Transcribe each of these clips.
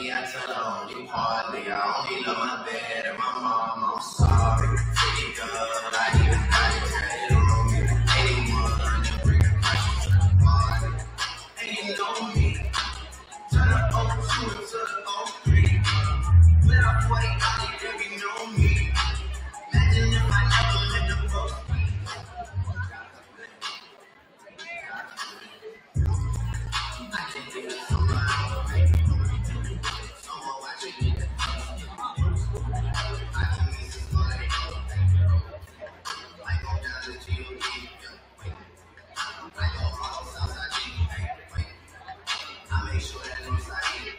me, I tell her only partly. I only love my dad and my mom. I'm sorry. Pretty good, I even got it. They don't know me. Anyone to bring a price to the party. And you know me. Turn the 02 into the 03. When I play, I think you know me. Imagine if I never let the folks be. I can't think of somebody. Someone watching me. I can miss this money. I go down to G.O.D. I go all Southside G. I make sure that inside here.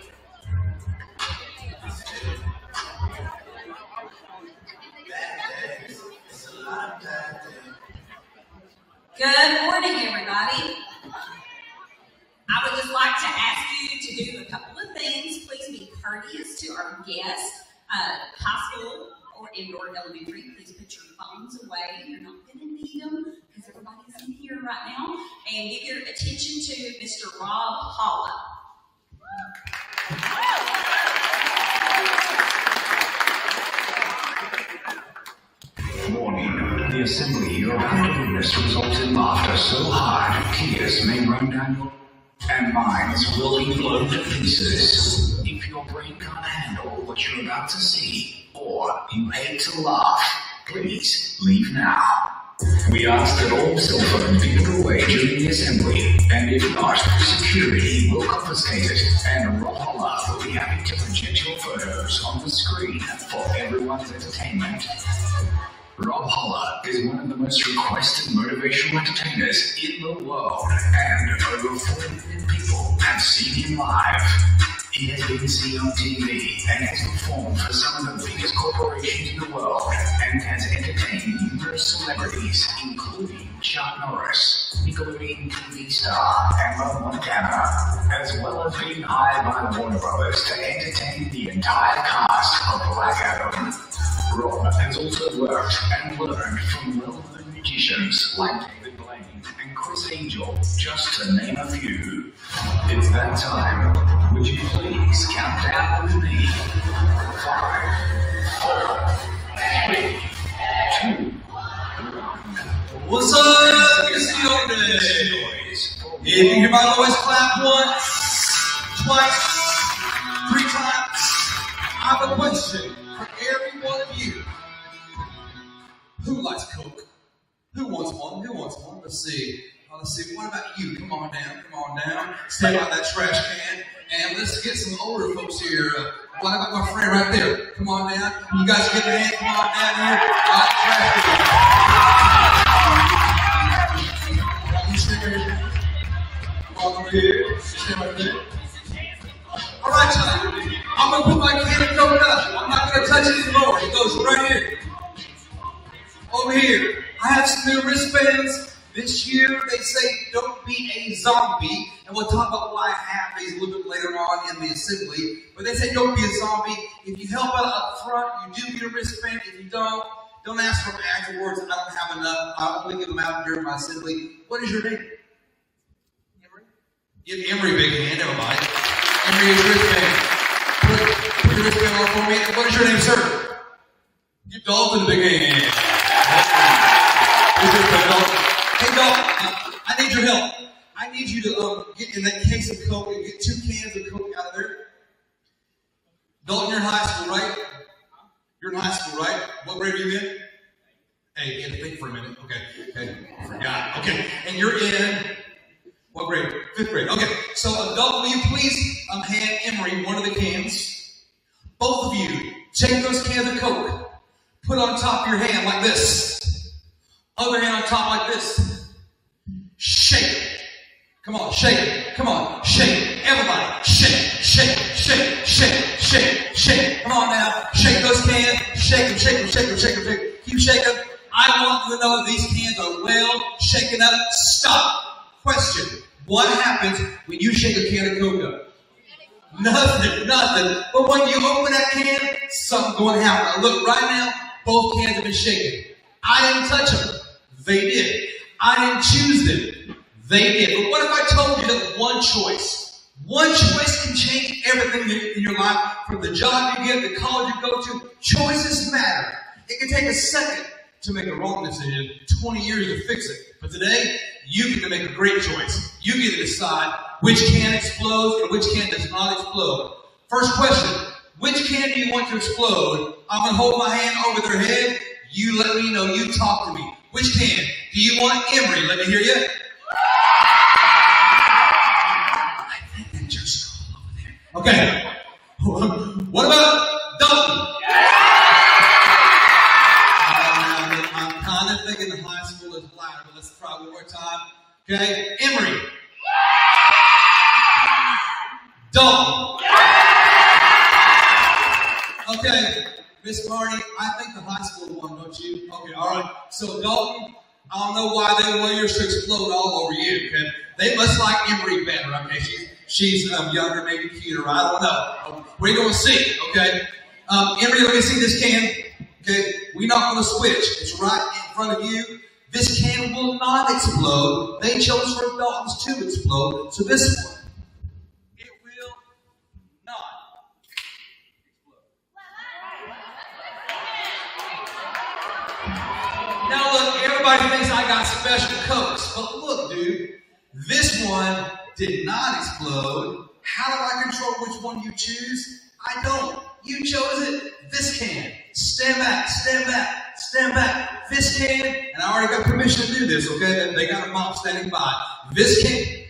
Good morning, everybody. I would just like to ask you to do a couple of things. Please be courteous to our guests. High school or indoor elementary, please put your phones away. You're not going to need them because everybody's in here right now. And give your attention to Mr. Rob Holla. Warning. The assembly you're about to witness results in laughter so hard, tears may run down your and minds will be blown to pieces. If your brain can't handle what you're about to see, or you hate to laugh, please leave now. We ask that all cell phones be put away during the assembly, and if not, security will confiscate it, and Rob Holla will be happy to project your photos on the screen for everyone's entertainment. Rob Holla is one of the most requested motivational entertainers in the world, and over 40 million people have seen him live. He has been seen on TV and has performed for some of the biggest corporations in the world and has entertained numerous celebrities, including Chuck Norris, Nickelodeon TV star Emma Montana, as well as being hired by Warner Brothers to entertain the entire cast of Black Adam. Rob has also worked and learned from well-known magicians like David Blaine and Chris Angel, just to name a few. It's that time. Would you please count down with me? 5, 4, 3, 2, 1. What's up? It's the day. If you hear my voice, clap once, twice, 3 times. I have a question for every one of you. Who likes Coke? Who wants one? Who wants one? Let's see. What about you? Come on down. Stay by that trash can. And let's get some older folks here. Well, I got my friend right there. Come on down. You guys get your hand. Come on down here. You stay right here. Come on over here. Stay right there. All right, y'all. I'm going to put my can of Coke up. I'm not going to touch it anymore. It goes right here. Over here. I have some new wristbands. This year, they say, don't be a zombie, and we'll talk about why I have these a little bit later on in the assembly, but they say don't be a zombie. If you help out up front, you do get a wristband. If you don't ask for them afterwards. I don't have enough. I'll only give them out during my assembly. What is your name? Emery? Give Emery a big hand, everybody. Emery is wristband. Put your wristband on for me. What is your name, sir? Give Dalton a big hand. Hey, Dalton, I need your help. I need you to get in that case of Coke and get 2 cans of Coke out of there. Dalton, you're in high school, right? You're in high school, right? What grade are you in? Hey, you had to think for a minute. Okay. I forgot. Okay. And you're in what grade? 5th grade. Okay. So, Dalton, will you please hand Emery one of the cans? Both of you, take those cans of Coke, put on top of your hand like this. Other hand on top like this. Shake it. Come on, shake it. Come on, shake it. Everybody, shake it, shake it, shake it, shake it, shake it, shake it. Come on now, shake those cans. Shake them, shake them, shake them, shake them, shake them. Keep shaking them. I want you to know these cans are well shaken up. Stop. Question. What happens when you shake a can of Coke up? Nothing. But when you open that can, something's going to happen. Now look, right now, both cans have been shaken. I didn't touch them. They did. I didn't choose them. They did. But what if I told you that one One choice can change everything in your life, from the job you get, the college you go to. Choices matter. It can take a second to make a wrong decision, 20 years to fix it. But today, you get to make a great choice. You get to decide which can explodes and which can does not explode. First question, which can do you want to explode? I'm going to hold my hand over their head. You let me know. You talk to me. Which can? Do you want Emory? Let me hear you. I think that's your school over there. Okay. What about Dalton? I'm kind of thinking the high school is louder, but let's try one more time. Okay. Emory. Dalton. Okay. Miss Marty, I think the high school won, don't you? Okay, all right. So Dalton, I don't know why they want yours to explode all over you. Okay, they must like Emory better. Okay, she's younger, maybe cuter. I don't know. We're going to see. Okay, Emory, let me see this can. Okay, we're not going to switch. It's right in front of you. This can will not explode. They chose for Dalton's to explode. So this one, it will not. Now look, everybody thinks I got special Cokes, but look, dude, this one did not explode. How do I control which one you choose? I don't. You chose it. This can. Stand back, stand back, stand back. This can, and I already got permission to do this, okay? They got a mom standing by. This can.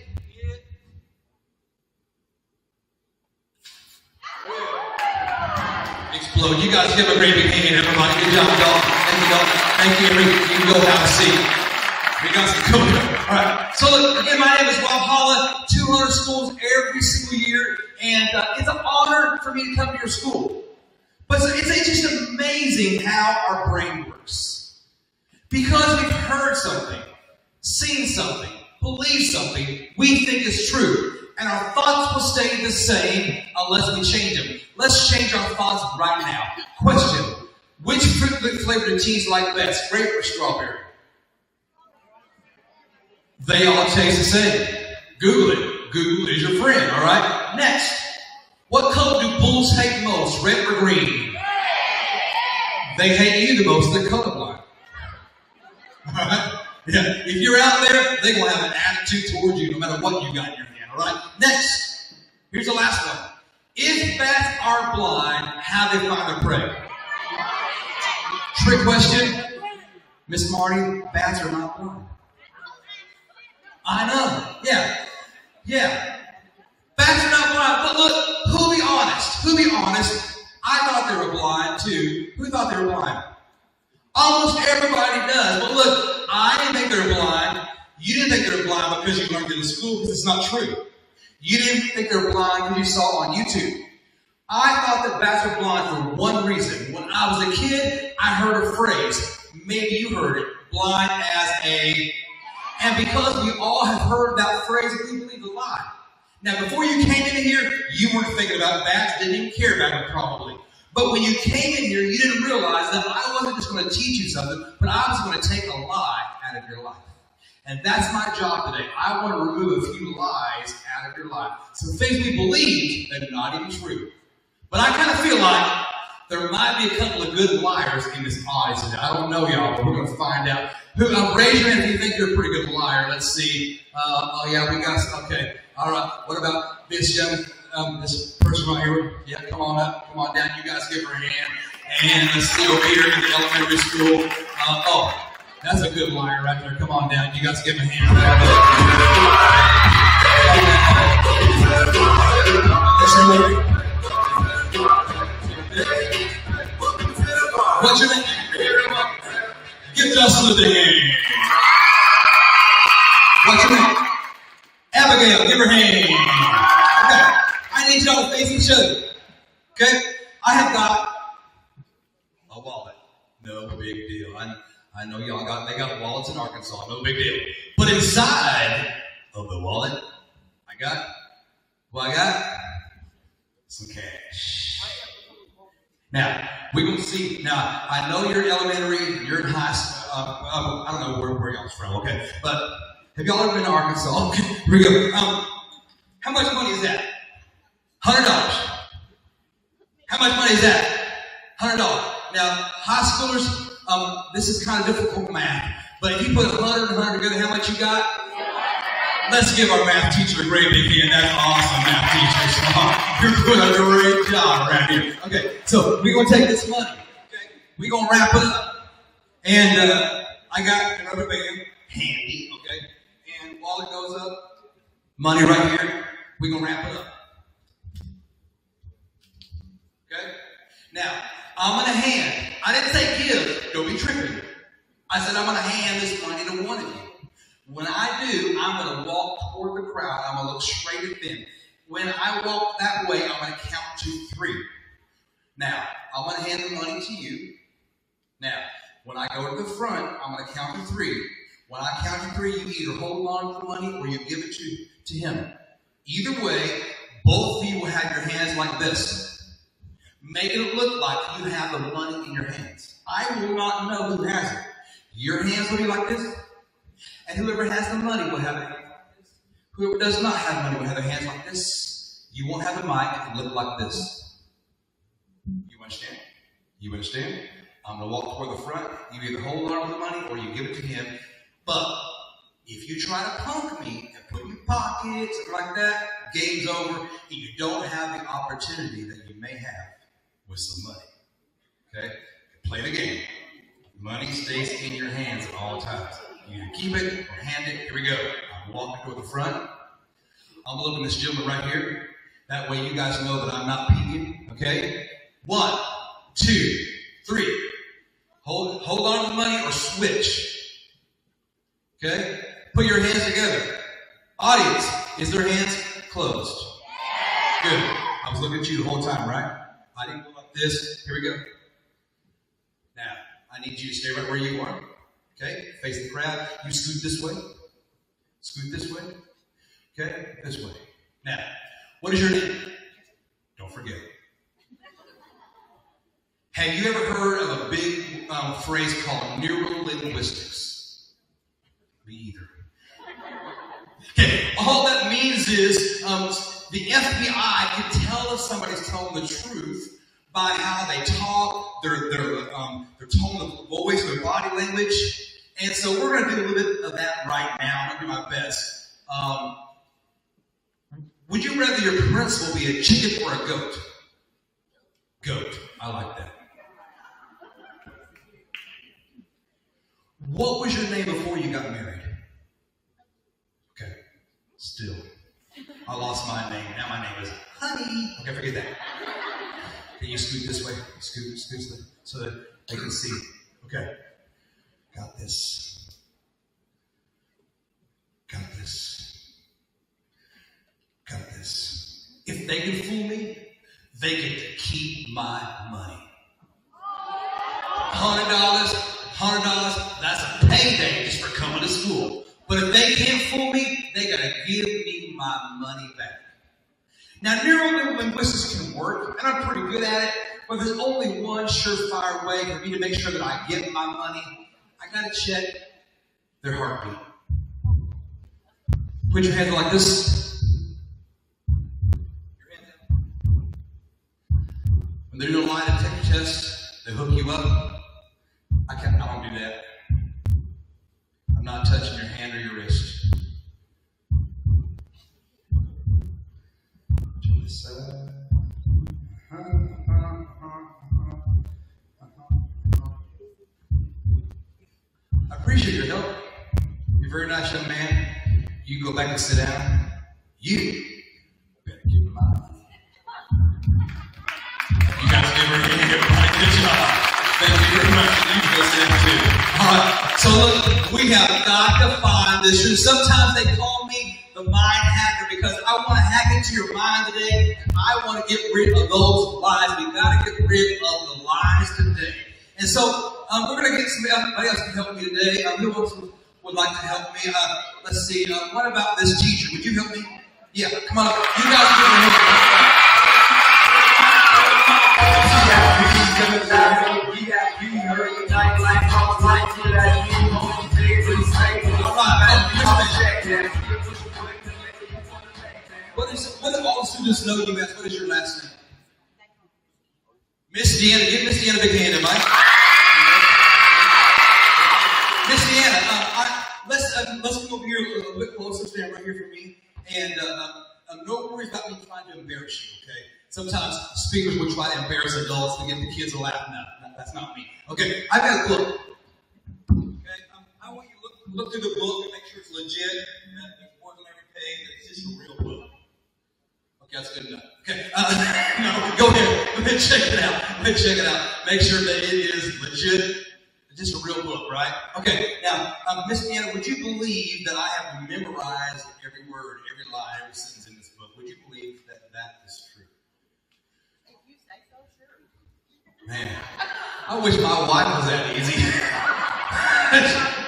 Explode. You guys give a great big hand, everybody. Good job, y'all. Thank you, y'all. Thank you, everybody. You can go have a seat. We got some cool. All right. So look, again, my name is Rob Holla. 200 schools every single year, and it's an honor for me to come to your school. But it's just amazing how our brain works. Because we've heard something, seen something, believed something, we think is true. And our thoughts will stay the same unless we change them. Let's change our thoughts right now. Question, which fruit flavor do teens like best, grape or strawberry? They all taste the same. Google it. Google is your friend, all right? Next, what color do bulls hate most, red or green? They hate you the most, they're colorblind. All right? Yeah, if you're out there, they're going to have an attitude towards you no matter what you got in your hand, all right? Next, here's the last one. If bats are blind, how do they find their prey? Trick question. Miss Marty, bats are not blind. I know. Yeah. Bats are not blind. But look, who'll be honest? I thought they were blind too. Who thought they were blind? Almost everybody does. But look, I didn't think they were blind. You didn't think they were blind because you learned it in school, because it's not true. You didn't think they were blind because you saw it on YouTube. I thought that bats were blind for one reason. When I was a kid, I heard a phrase. Maybe you heard it. Blind as a... And because we all have heard that phrase, we believe the lie. Now, before you came in here, you weren't thinking about bats, didn't even care about it probably. But when you came in here, you didn't realize that I wasn't just going to teach you something, but I was going to take a lie out of your life. And that's my job today. I want to remove a few lies out of your life. Some things we believe that are not even true. But I kind of feel like there might be a couple of good liars in this audience today. I don't know y'all, but we're going to find out. Raise your hand if you think you're a pretty good liar. Let's see. Oh, yeah, we got some. Okay. All right. What about this this person right here? Yeah, come on up. Come on down. You guys give her a hand. And let's see over here in the elementary school. That's a good liar right there. Come on down. You guys give him a hand. What's your name? Give Justin the hand. What's your name? Abigail, give her hand. Okay. I need y'all to face each other. Okay? I have got a wallet. No big deal. I know y'all they got wallets in Arkansas. No big deal. But inside of the wallet, I got some cash. Now, we're going to see. Now, I know you're in elementary, you're in high school. I don't know where y'all's from, okay? But have y'all ever been to Arkansas? Okay, here we go. How much money is that? $100. How much money is that? $100. Now, high schoolers, this is kind of difficult math, but if you put 100 and 100 together, how much you got? Let's give our math teacher a great big hand. That's awesome, math teacher. You're doing a great job around here. Okay, so we're going to take this money. Okay, we're going to wrap it up. And I got a rubber band handy, okay? And while it goes up, money right here, we're going to wrap it up. Okay? Now, I'm going to hand. I didn't say give. Don't be tripping. I said I'm going to hand this money to one of you. When I do, I'm going to walk toward the crowd. I'm going to look straight at them. When I walk that way, I'm going to count to 3. Now, I'm going to hand the money to you. Now, when I go to the front, I'm going to count to 3. When I count to 3, you either hold on to the money or you give it to him. Either way, both of you will have your hands like this. Make it look like you have the money in your hands. I will not know who has it. Your hands will be like this. And whoever has the money will have their hands like this. Whoever does not have money will have their hands like this. You won't have the mic. It will look like this. You understand? You understand? I'm going to walk toward the front. You either hold on to the money or you give it to him. But if you try to punk me and put it in your pocket, something like that, game's over, and you don't have the opportunity that you may have with some money. Okay? Play the game. Money stays in your hands at all times. You either keep it or hand it. Here we go. I'm walking toward the front. I'm going to look at this gentleman right here. That way you guys know that I'm not peeking. Okay? 1, 2, 3. Hold on to the money or switch. Okay? Put your hands together. Audience, is their hands closed? Good. I was looking at you the whole time, right? I didn't go like this. Here we go. Now, I need you to stay right where you are. Okay? Face the crowd. You scoot this way. Scoot this way. Okay? This way. Now, what is your name? Don't forget. Have you ever heard of a big phrase called neurolinguistics? Me either. Okay, all that means is the FBI can tell if somebody's telling the truth by how they talk, their tone of voice, their body language. And so we're going to do a little bit of that right now. I'm going to do my best. Would you rather your principal be a chicken or a goat? Goat. I like that. What was your name before you got married? Okay. Still. I lost my name. Now my name is Honey. Okay, forget that. Can you scoot this way? Scoot this way so that they can see. Okay. Got this. Got this. Got this. If they can fool me, they get to keep my money. $100, that's a payday just for coming to school. But if they can't fool me, they gotta give me my money back. Now, neurolinguistics can work, and I'm pretty good at it, but there's only one surefire way for me to make sure that I get my money. I gotta check their heartbeat. Put your hands like this. Your hands down. When they're doing a lie detector test, they hook you up. I don't do that. I'm not touching your hand or your wrist. To the side. I appreciate your help. You're a very nice young man. You can go back and sit down. You better give me my money. You guys give her a hand. Good job. Thank you very much. You go sit down too. All right. So look, we have got to find this truth. Sometimes they call me the mind hacker because I want to hack into your mind today. I want to get rid of those lies. We've got to get rid of the lies today. And so we're going to get somebody else to help me today. Who else would like to help me? Let's see. What about this teacher? Would you help me? Yeah, come on. You guys give me a hand. What What all the students know you as? What is your last name? Miss Deanna. Give Miss Deanna a big hand, everybody. Miss Deanna, let's come over here a little bit closer. Stand right here for me. And no worries about me trying to embarrass you, okay? Sometimes speakers will try to embarrass adults to get the kids to laugh. No, that's not me. Okay, I've got a book. Okay, I want you to look through the book and make sure it's legit, that there's more than every page, that it's just a real book. Okay, that's good enough. Okay, no, go ahead. Let me check it out. Make sure that it is legit. It's just a real book, right? Okay, now, Miss Deanna, would you believe that I have memorized every word, every line, every sentence in this book? Would you believe that that is true? If you say so, sure. Man, I wish my wife was that easy.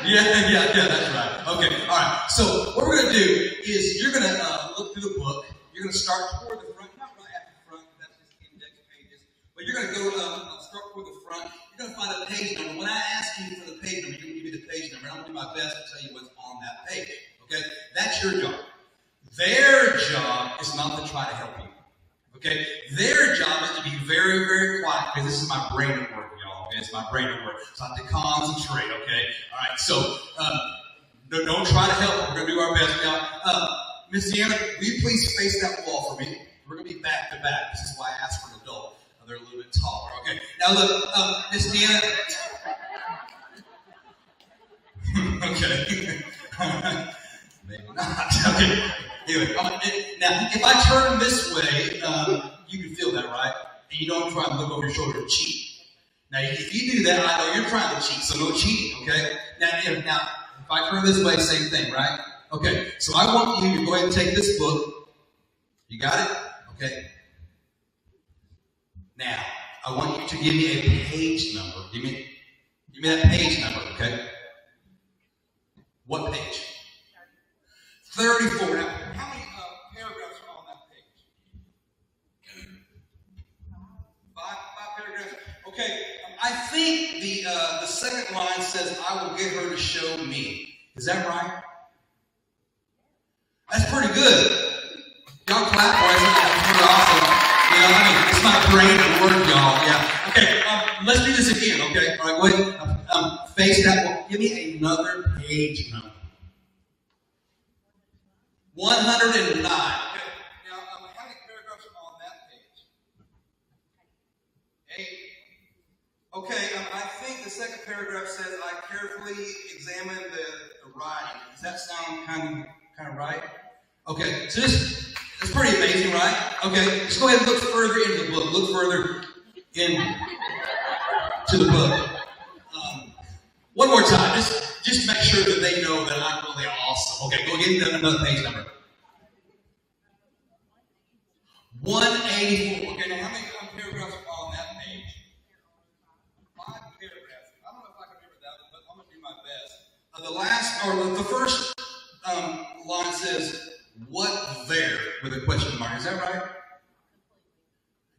yeah, that's right. Okay, all right. So what we're going to do is you're going to look through the book. You're going to start toward the front, not right at the front, that's just index pages. But you're going to go start toward the front. You're going to find a page number. When I ask you for the page number, you're going to give me the page number. I'm going to do my best to tell you what's on that page. Okay? That's your job. Their job is not to try to help you. Okay? Their job is to be very, very quiet, because this is my brain at work, y'all. Okay? It's my brain at work. So I have to concentrate, okay? All right, so don't try to help. We're going to do our best. Now, Miss Deanna, will you please face that wall for me? We're going to be back to back. This is why I asked for an adult. They're a little bit taller. Okay. Now look, Miss Deanna. Okay. Maybe not. Okay. Anyway, now if I turn this way, you can feel that, right? And you don't try and look over your shoulder and cheat. Now, if you do that, I know you're trying to cheat, so no cheating. Okay. Now, if I turn this way, same thing, right? Okay, so I want you to go ahead and take this book. You got it? Okay. Now, I want you to give me a page number. Give me that page number, okay? What page? 34. Now, how many paragraphs are on that page? Five paragraphs. Okay, I think the second line says, "I will get her to show me." Is that right? That's pretty good. Y'all clap for it. That's pretty awesome. You know, I mean, it's my brain at work, y'all. Yeah. Okay, let's do this again, okay? All right, go ahead. Face that one. Give me another page number. 109. Okay. Now, how many paragraphs are on that page? 8. Okay, I think the second paragraph says, "I carefully examined the writing." Does that sound kind of right? Okay, so this is pretty amazing, right? Okay, just go ahead and look further into the book. Look further into the book. One more time, just make sure that they know that I'm really awesome. Okay, go get another page number. 184. Okay, now how many paragraphs are on that page? 5 paragraphs. I don't know if I can remember that, but I'm going to do my best. The first line says, "What there?" with a question mark. Is that right?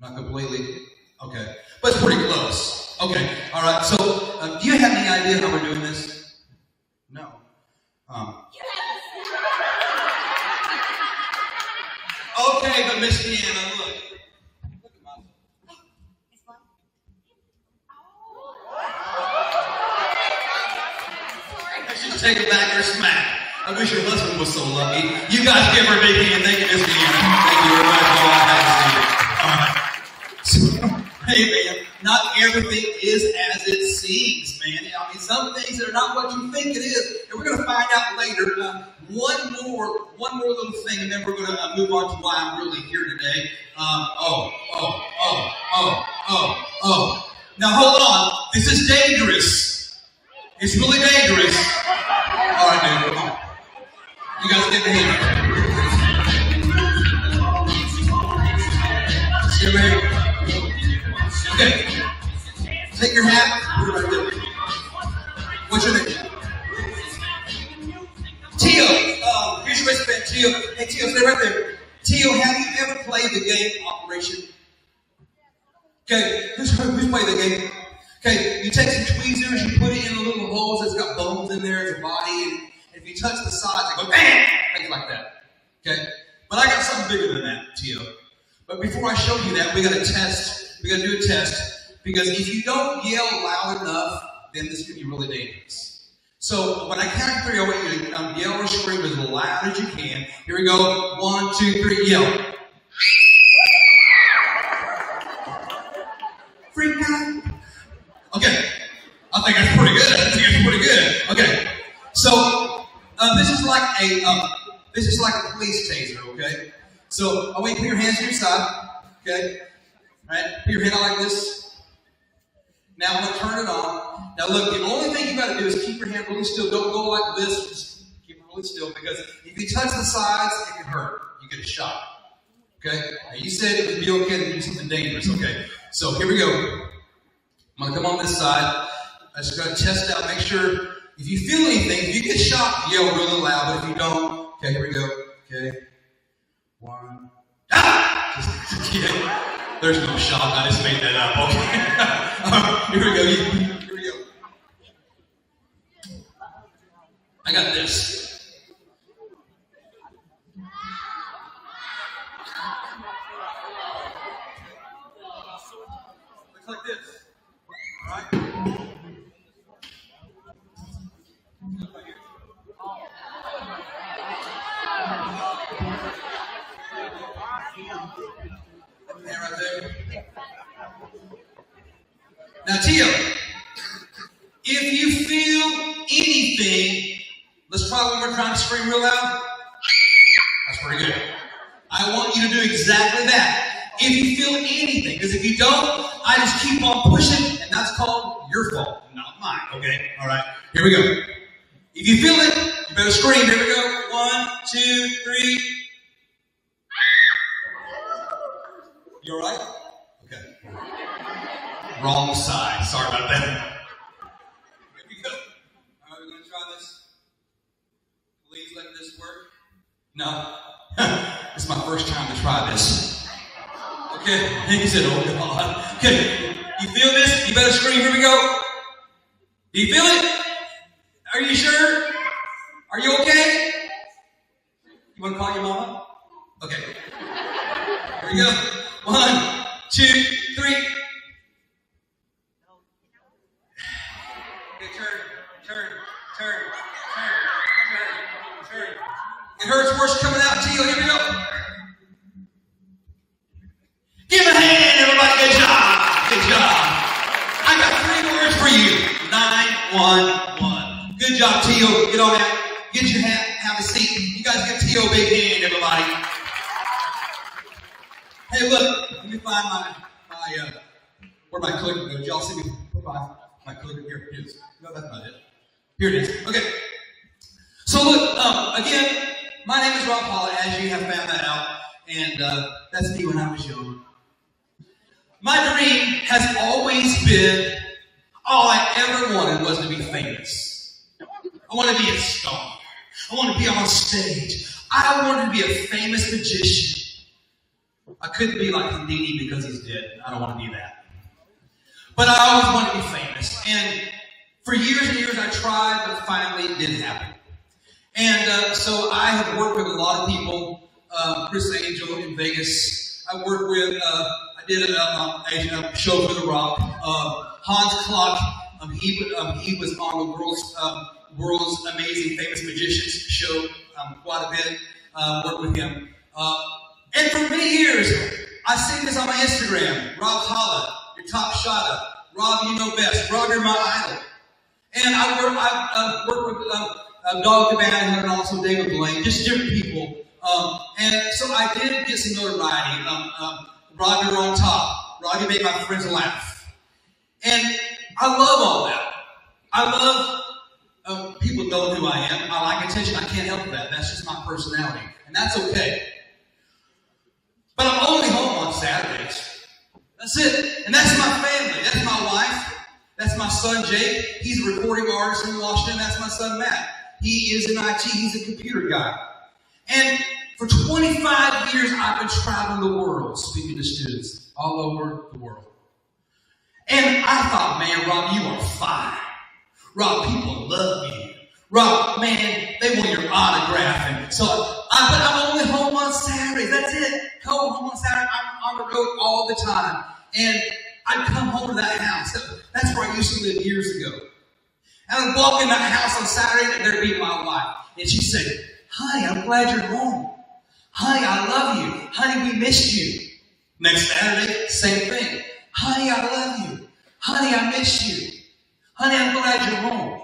Not completely. Okay, but it's pretty close. Okay, all right. So, do you have any idea how we're doing this? No. Okay, but Miss Deanna, look. Look at my. Let's just take it back or smack. I wish your husband was so lucky. You guys give her a big hand. Thank you, Miss Deanna. Thank you very much. All right. Hey, man, not everything is as it seems, man. I mean, some things are not what you think it is, and we're going to find out later. One more little thing, and then we're going to move on to why I'm really here today. Now, hold on. This is dangerous. It's really dangerous. All right, dude, come on. You guys get the hand. Get ready. Okay. Take your hat. Put it right there. What's your name? Teal. Here's your wristband, Teal. Hey, Teal, stay right there. Teal, have you ever played the game Operation? Okay, who's played the game? Okay, you take some tweezers, you put it in the little holes that's got bones in there, it's a body, and if you touch the sides, it goes bam! Things like that. Okay? But I got something bigger than that, Tio. But before I show you that, we got to test. We got to do a test because if you don't yell loud enough, then this can be really dangerous. So when I count 3, I want you to yell or scream as loud as you can. Here we go. 1, 2, 3, yell. Freak out. Okay. I think that's pretty good. Okay. So this is like a police taser. Okay. So I want you to put your hands to your side. Okay. All right. Put your hand out like this. Now I'm gonna turn it on. Now look, the only thing you got to do is keep your hand really still. Don't go like this. Just keep it really still because if you touch the sides, it can hurt. You get a shot. Okay. Now you said it would be okay to do something dangerous. Okay. So here we go. I'm gonna come on this side. I'm just gonna test out, make sure if you feel anything, if you get shocked, yell really loud, but if you don't, okay, here we go. Okay. 1. Ah! Just kidding. There's no shock, I just made that up. Okay. Here we go. Here we go. I got this. Looks like this. All right. Hand right there. Now, Tio, if you feel anything, let's try one more time to scream real loud. That's pretty good. I want you to do exactly that. If you feel anything, because if you don't, I just keep on pushing, and that's called your fault, not mine, okay? All right, here we go. If you feel it, you better scream. Here we go. 1, 2, 3. You all right? Okay. Wrong side. Sorry about that. Here we go. All right, we're going to try this. Please let this work. No. It's my first time to try this. Okay. He said, oh, God. Okay. You feel this? You better scream. Here we go. Do you feel it? Are you sure? Are you okay? You want to call your mama? Okay. Here we go. 1, 2, 3. Okay, turn. It hurts worse coming out to you. Here we go. Give a hand, everybody. Good job. Good job. I got 3 words for you. 911. Good job, Tio. Get on out. Get your hat. Have a seat. You guys give Tio a big hand, everybody. Hey, look, let me find where my clicker goes. Y'all see me put my clicker here? It is. No, that's not it. Here it is. Okay. So look, again, my name is Rob Holland, as you have found that out, and that's me when I was young. My dream has always been, all I ever wanted was to be famous. I wanted to be a star. I wanted to be on stage. I wanted to be a famous magician. I couldn't be like Houdini because he's dead. I don't want to be that. But I always wanted to be famous. And for years and years I tried, but finally it didn't happen. And so I have worked with a lot of people. Chris Angel in Vegas. I worked with, I did a show for The Rock. Hans Klock, he was on the world's Amazing Famous Magicians show quite a bit. Worked with him. And for many years, I sing this on my Instagram. Rob Holla, your top shotter. Rob, you know best. Rob, you're my idol. And I worked with Dog the Band and also David Blaine, just different people. And so I did get some notoriety. Rob, you're on top. Rob, you made my friends laugh. And I love all that. I love people know who I am. I like attention. I can't help that. That's just my personality. And that's okay. But I'm only home on Saturdays. That's it. And that's my family. That's my wife. That's my son, Jake. He's a recording artist in Washington. That's my son, Matt. He is in IT. He's a computer guy. And for 25 years, I've been traveling the world speaking to students all over the world. And I thought, man, Rob, you are fine. Rob, people love you. Rob, man, they want your autograph. And so, but I'm only home on Saturdays. That's it. road all the time. And I'd come home to that house. That's where I used to live years ago. And I'd walk in that house on Saturday, and there'd be my wife. And she'd say, honey, I'm glad you're home. Honey, I love you. Honey, we missed you. Next Saturday, same thing. Honey, I love you. Honey, I missed you. Honey, I'm glad you're home.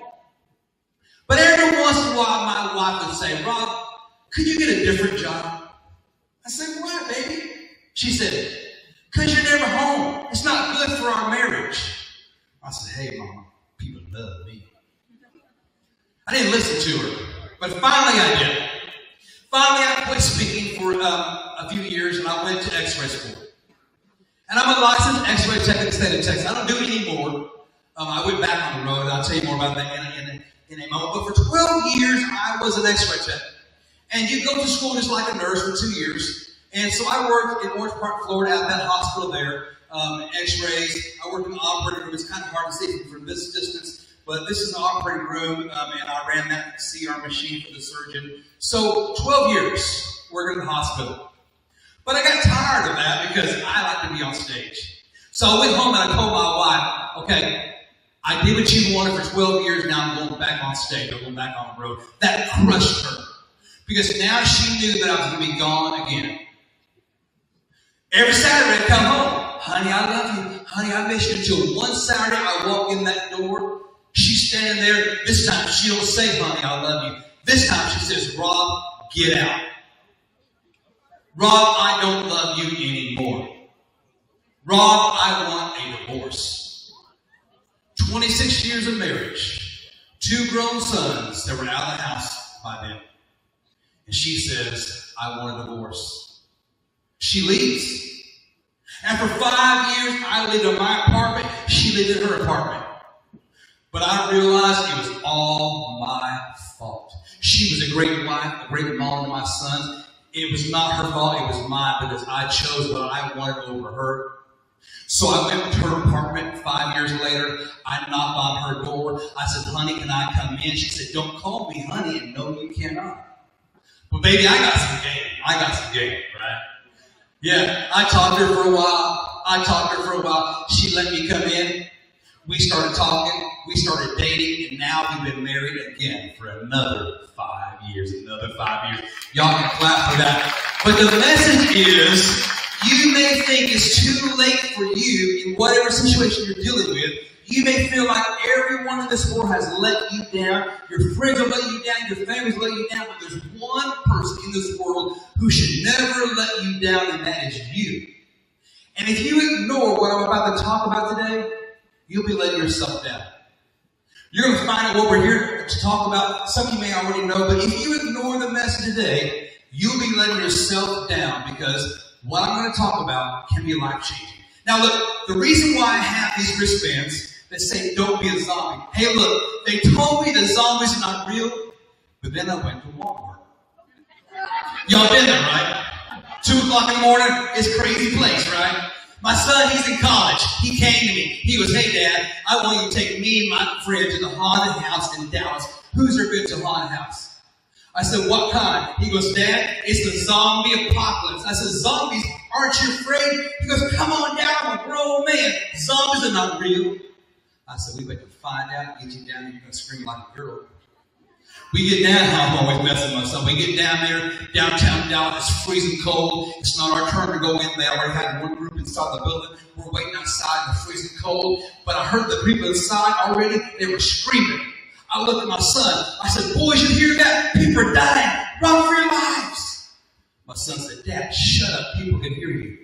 But every once in a while, my wife would say, Rob, could you get a different job? I said, why, baby? She said, because you're never home. It's not good for our marriage. I said, hey, Mama, people love me. I didn't listen to her, but finally I did. Finally, I quit speaking for a few years, and I went to X-ray school. And I'm a licensed X-ray tech in the state of Texas. I don't do it anymore. I went back on the road, and I'll tell you more about that in a moment. But for 12 years, I was an X-ray tech. And you go to school just like a nurse for 2 years. And so I worked in Orange Park, Florida, at that hospital there, X-rays. I worked in the operating room. It's kind of hard to see from this distance, but this is an operating room, and I ran that CR machine for the surgeon. So 12 years working in the hospital. But I got tired of that because I like to be on stage. So I went home and I told my wife, okay, I did what you wanted for 12 years, now I'm going back on stage. I'm going back on the road. That crushed her. Because now she knew that I was going to be gone again. Every Saturday I'd come home. Honey, I love you. Honey, I miss you. Until one Saturday I walk in that door. She's standing there. This time she don't say, honey, I love you. This time she says, Rob, get out. Rob, I don't love you anymore. Rob, I want a divorce. 26 years of marriage. 2 grown sons that were out of the house by then. And she says, I want a divorce. She leaves. And for 5 years, I lived in my apartment. She lived in her apartment. But I realized it was all my fault. She was a great wife, a great mom to my sons. It was not her fault, it was mine, because I chose what I wanted over her. So I went to her apartment 5 years later. I knocked on her door. I said, honey, can I come in? She said, don't call me honey. And no, you cannot. But baby, I got some game, right? Yeah, I talked to her for a while. She let me come in. We started talking. We started dating. And now we've been married again for another 5 years. Y'all can clap for that. But the message is, you may think it's too late for you in whatever situation you're dealing with. You may feel like everyone in this world has let you down. Your friends have let you down. Your family's let you down. But there's one person in this world who should never let you down, and that is you. And if you ignore what I'm about to talk about today, you'll be letting yourself down. You're going to find out what we're here to talk about. Some of you may already know, but if you ignore the message today, you'll be letting yourself down, because what I'm going to talk about can be life-changing. Now look, the reason why I have these wristbands that say, don't be a zombie. Hey look, they told me that zombies are not real, but then I went to Walmart. Y'all been there, right? 2 o'clock in the morning, it's a crazy place, right? My son, he's in college. He came to me. He goes, hey Dad, I want you to take me and my friend to the haunted house in Dallas. Who's ever been to a haunted house? I said, what kind? He goes, Dad, it's the zombie apocalypse. I said, zombies, aren't you afraid? He goes, come on down, I'm a grown man. Zombies are not real. I said, we better find out, get you down there, you're going to scream like a girl. We get down, I'm always messing with myself. We get down there, downtown Dallas, it's freezing cold. It's not our turn to go in. They already had one group inside the building. We're waiting outside in the freezing cold. But I heard the people inside already, they were screaming. I looked at my son. I said, boys, you hear that? People are dying. Run for your lives. My son said, Dad, shut up. People can hear you.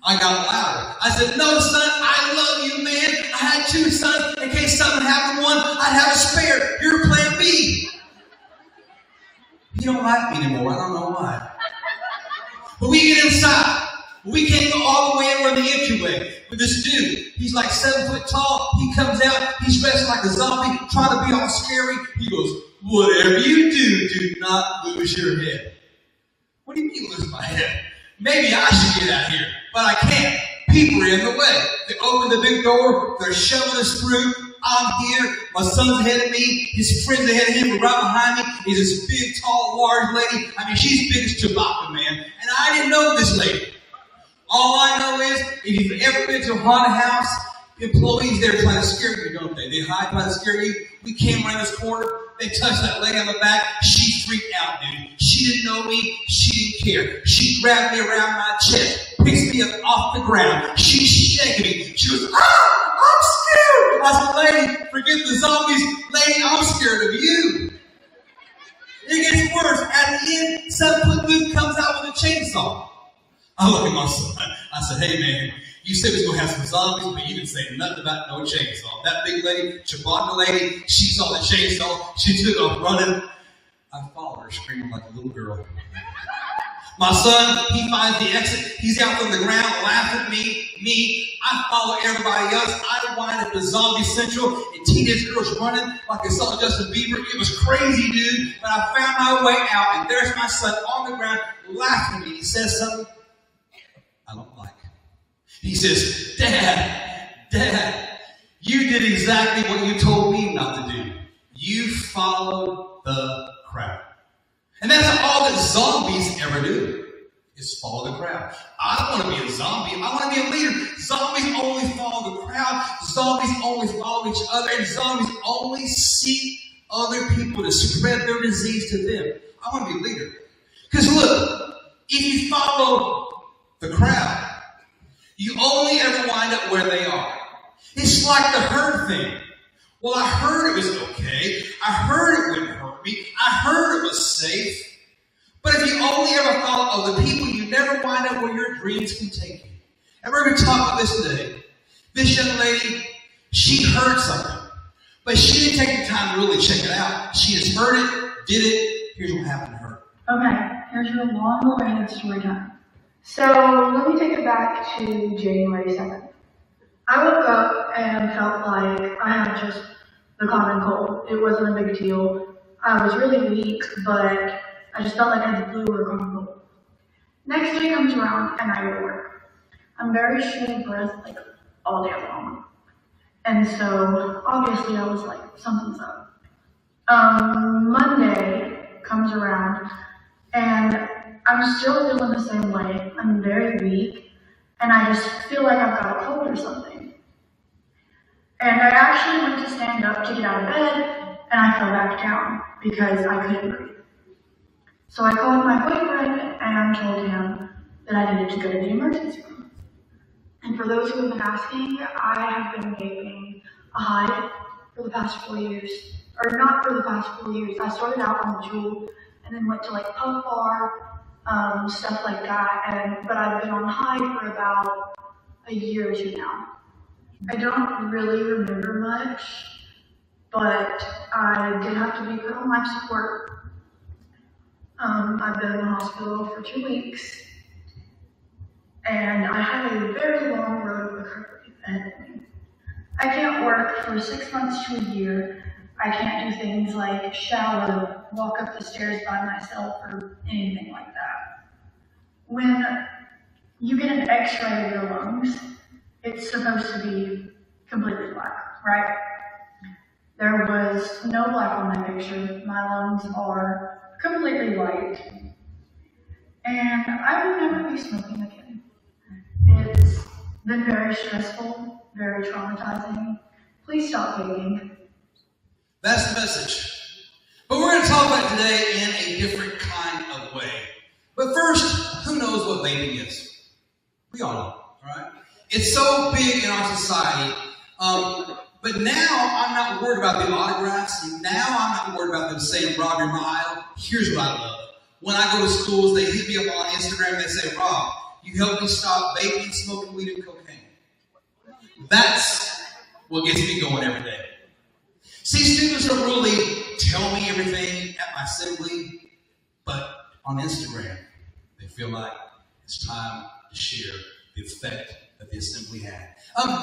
I got louder. I said, no, son, I love you, man. I had 2 sons. In case something happened to one, I'd have a spare. You're plan B. He don't like me anymore. I don't know why. But we get inside. We can't go all the way over the entryway with this dude. He's like 7 foot tall. He comes out. He's dressed like a zombie, trying to be all scary. He goes, whatever you do not lose your head. What do you mean lose my head? Maybe I should get out here, but I can't. People are in the way. They open the big door. They're shoving us through. I'm here. My son's ahead of me. His friend's ahead of him. We're right behind me. He's this big, tall, large lady. I mean, she's big as Chewbacca, man. And I didn't know this lady. All I know is, if you've ever been to a haunted house, employees there try to scare you, don't they? They hide, try to scare you. We came around this corner. They touched that lady on the back. She freaked out, dude. She didn't know me. She didn't care. She grabbed me around my chest, picks me up off the ground. She's shaking me. She goes, ah, I'm scared. I said, lady, forget the zombies. Lady, I'm scared of you. It gets worse. At the end, 7-foot dude comes out with a chainsaw. I look at my son. I said, hey, man, you said we was going to have some zombies, but you didn't say nothing about no chainsaw. That big lady, Chewbacca lady, she saw the chainsaw. She took off running. I followed her, screaming like a little girl. My son, he finds the exit. He's out on the ground laughing at me. I follow everybody else. I wind up to Zombie Central, and teenage girls running like they saw Justin Bieber. It was crazy, dude. But I found my way out, and there's my son on the ground laughing at me. He says something I don't like. He says, Dad, you did exactly what you told me not to do. You followed the crowd. And that's all that zombies ever do, is follow the crowd. I don't want to be a zombie. I want to be a leader. Zombies only follow the crowd. Zombies only follow each other. And zombies only seek other people to spread their disease to them. I want to be a leader. Because look, if you follow the crowd, you only ever wind up where they are. It's like the herd thing. Well, I heard it was okay. I heard it wouldn't hurt me. I heard it was safe. But if you only ever follow other people, you never wind up where your dreams can take you. And we're going to talk about this today. This young lady, she heard something. But she didn't take the time to really check it out. She just heard it, did it. Here's what happened to her. Okay, here's your long-awaited story time. So let me take it back to January 2nd. I woke up and felt like I had just the common cold. It wasn't a big deal. I was really weak, but I just felt like I had the flu or common cold. Next day comes around and I go to work. I'm very short of breath like all day long. And so obviously I was like, something's up. Monday comes around and I'm still feeling the same way. I'm very weak, and I just feel like I've got a cold or something. And I actually went to stand up to get out of bed, and I fell back down because I couldn't breathe. So I called my boyfriend and told him that I needed to go to the emergency room. And for those who have been asking, I have been vaping a high for the past 4 years. Or not for the past 4 years. I started out on the Juul, and then went to like Puff Bar, stuff like that, but I've been on high for about a year or two now. I don't really remember much, but I did have to be put on life support. I've been in the hospital for 2 weeks, and I have a very long road of recovery ahead of me. I can't work for 6 months to a year. I can't do things like shower, walk up the stairs by myself, or anything like that. When you get an x-ray of your lungs, it's supposed to be completely black, right? There was no black on my picture. My lungs are completely white. And I will never be smoking again. It's been very stressful, very traumatizing. Please stop vaping. That's the message. But we're going to talk about it today in a different kind of way. But first, who knows what vaping is? We all know, all right? It's so big in our society. But now I'm not worried about the autographs. Now I'm not worried about them saying, Rob, you're my idol. Here's what I love. When I go to schools, they hit me up on Instagram and they say, Rob, you helped me stop vaping, smoking weed, and cocaine. That's what gets me going every day. See, students don't really tell me everything at my assembly, but on Instagram, they feel like it's time to share the effect that the assembly had.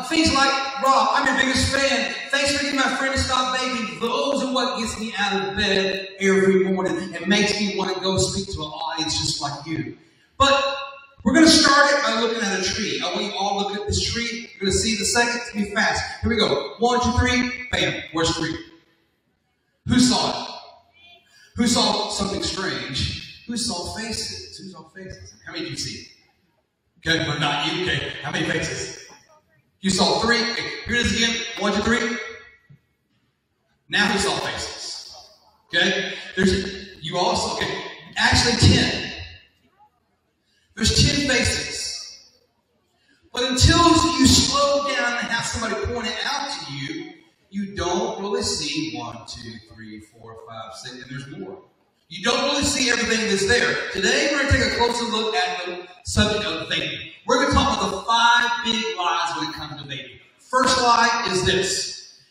Things like, Rob, I'm your biggest fan. Thanks for getting my friend to stop vaping. Those are what gets me out of bed every morning and makes me want to go speak to an audience just like you. But we're going to start it by looking at a tree. I want you all to look at this tree. You're going to see the second. It's going to be fast. Here we go. 1, 2, 3. Bam. Where's the tree? Who saw it? Who saw something strange? Who saw faces? Who saw faces? How many did you see? Okay, but not you. Okay, how many faces? You saw 3. Okay, here it is again. 1, 2, 3. Now he saw faces. Okay, you also, okay, actually 10. There's 10 faces. But until you slow down and have somebody point it out to you, you don't really see 1, 2, 3, 4, 5, 6, and there's more. You don't really see everything that's there. Today, we're going to take a closer look at the subject of vaping. We're going to talk about the 5 big lies when it comes to vaping. First lie is this.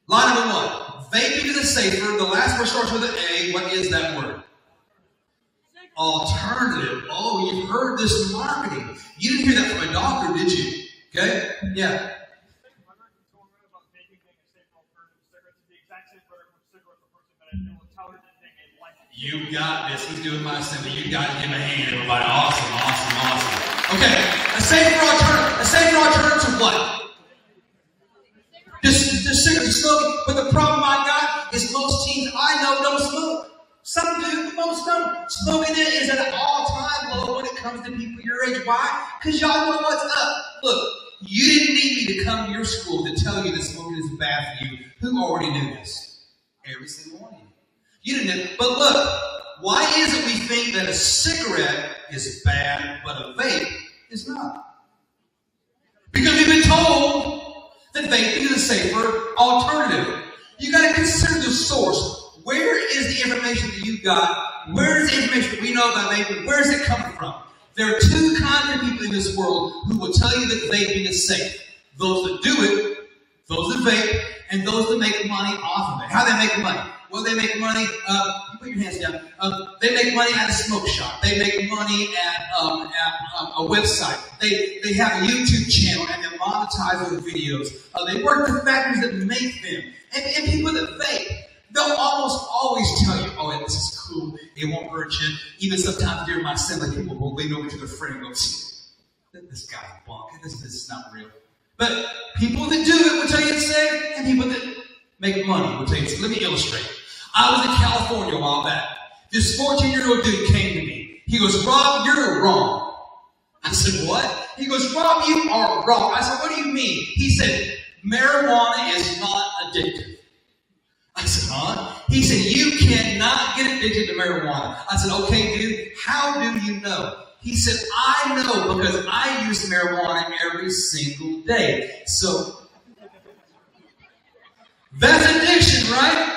Lie number 1. Vaping is safer. The last word starts with an A. What is that word? Alternative. Oh, you've heard this marketing. You didn't hear that from a doctor, did you? Okay? Yeah. You got this. He's doing my assembly. You got to give him a hand, everybody. Awesome, awesome, awesome. Okay. A safer alternative to what? The cigarette smoking. But the problem I got is most teens I know don't smoke. Some do, but most don't. Smoking is at an all-time low when it comes to people your age. Why? Because y'all know what's up. Look, you didn't need me to come to your school to tell you that smoking is bad for you. Who already knew this? Every single one of you. You didn't know. But look, why is it we think that a cigarette is bad, but a vape is not? Because we've been told that vaping is a safer alternative. You got to consider the source. Where is the information that you got? Where is the information that we know about vaping? Where is it coming from? There are 2 kinds of people in this world who will tell you that vaping is safe. Those that do it, those that vape, and those that make money off of it. How they make money? Well, they make money, you put your hands down. They make money at a smoke shop. They make money at a website. They have a YouTube channel and they monetize their videos. They work with factories that make them. And people that vape, they'll almost always tell you, oh, this is cool. It won't hurt you. Even sometimes during my assembly, people will lean over to their friend and go, this guy's bunk. This is not real. But people that do it will tell you it's safe, and people that make money will tell you it's safe. Let me illustrate. I was in California a while back. This 14-year-old dude came to me. He goes, Rob, you're wrong. I said, what? He goes, Rob, you are wrong. I said, what do you mean? He said, marijuana is not addictive. I said, huh? He said, you cannot get addicted to marijuana. I said, okay, dude, how do you know? He said, I know because I use marijuana every single day. So, that's addiction, right?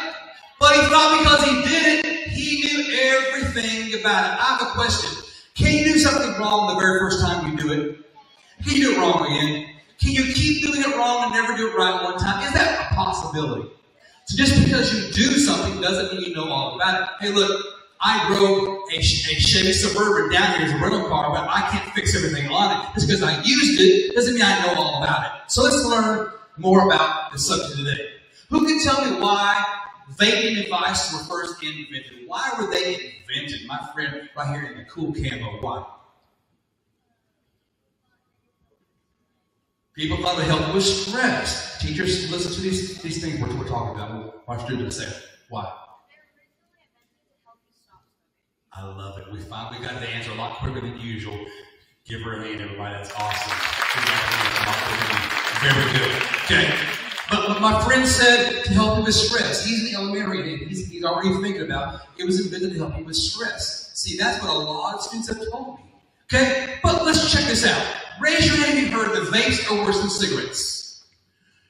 But he thought because he did it, he knew everything about it. I have a question. Can you do something wrong the very first time you do it? Can you do it wrong again? Can you keep doing it wrong and never do it right one time? Is that a possibility? So just because you do something doesn't mean you know all about it. Hey, look, I drove a Chevy Suburban down here as a rental car, but I can't fix everything on it. Just because I used it doesn't mean I know all about it. So let's learn more about the subject today. Who can tell me why vaping devices were first invented? Why were they invented? My friend right here in the cool camo, why? People thought it helped with stress. Teachers, listen to these things we're talking about. Our students say, why? I love it. We finally got the answer a lot quicker than usual. Give her a hand, everybody. That's awesome. Very good. Okay. But my friend said to help him with stress. He's in the elementary and he's already thinking about it was invented to help him with stress. See, that's what a lot of students have told me. Okay? But let's check this out. Raise your hand if you heard the vapes are worse than cigarettes.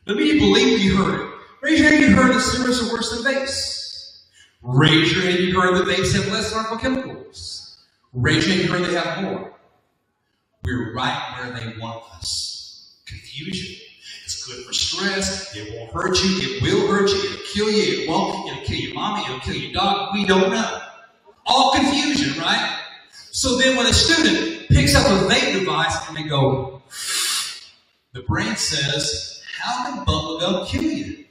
Let me believe you heard it. Raise your hand if you heard the cigarettes are worse than vapes. Raise your hand if you heard the vapes have less harmful chemicals. Raise your hand if you heard they have more. We're right where they want us. Confusion. It's good for stress. It won't hurt you. It will hurt you. It'll kill you. It won't. It'll kill your mommy. It'll kill your dog. We don't know. All confusion, right? So then when a student picks up a vape device and they go, the brain says, how can bubblegum kill you?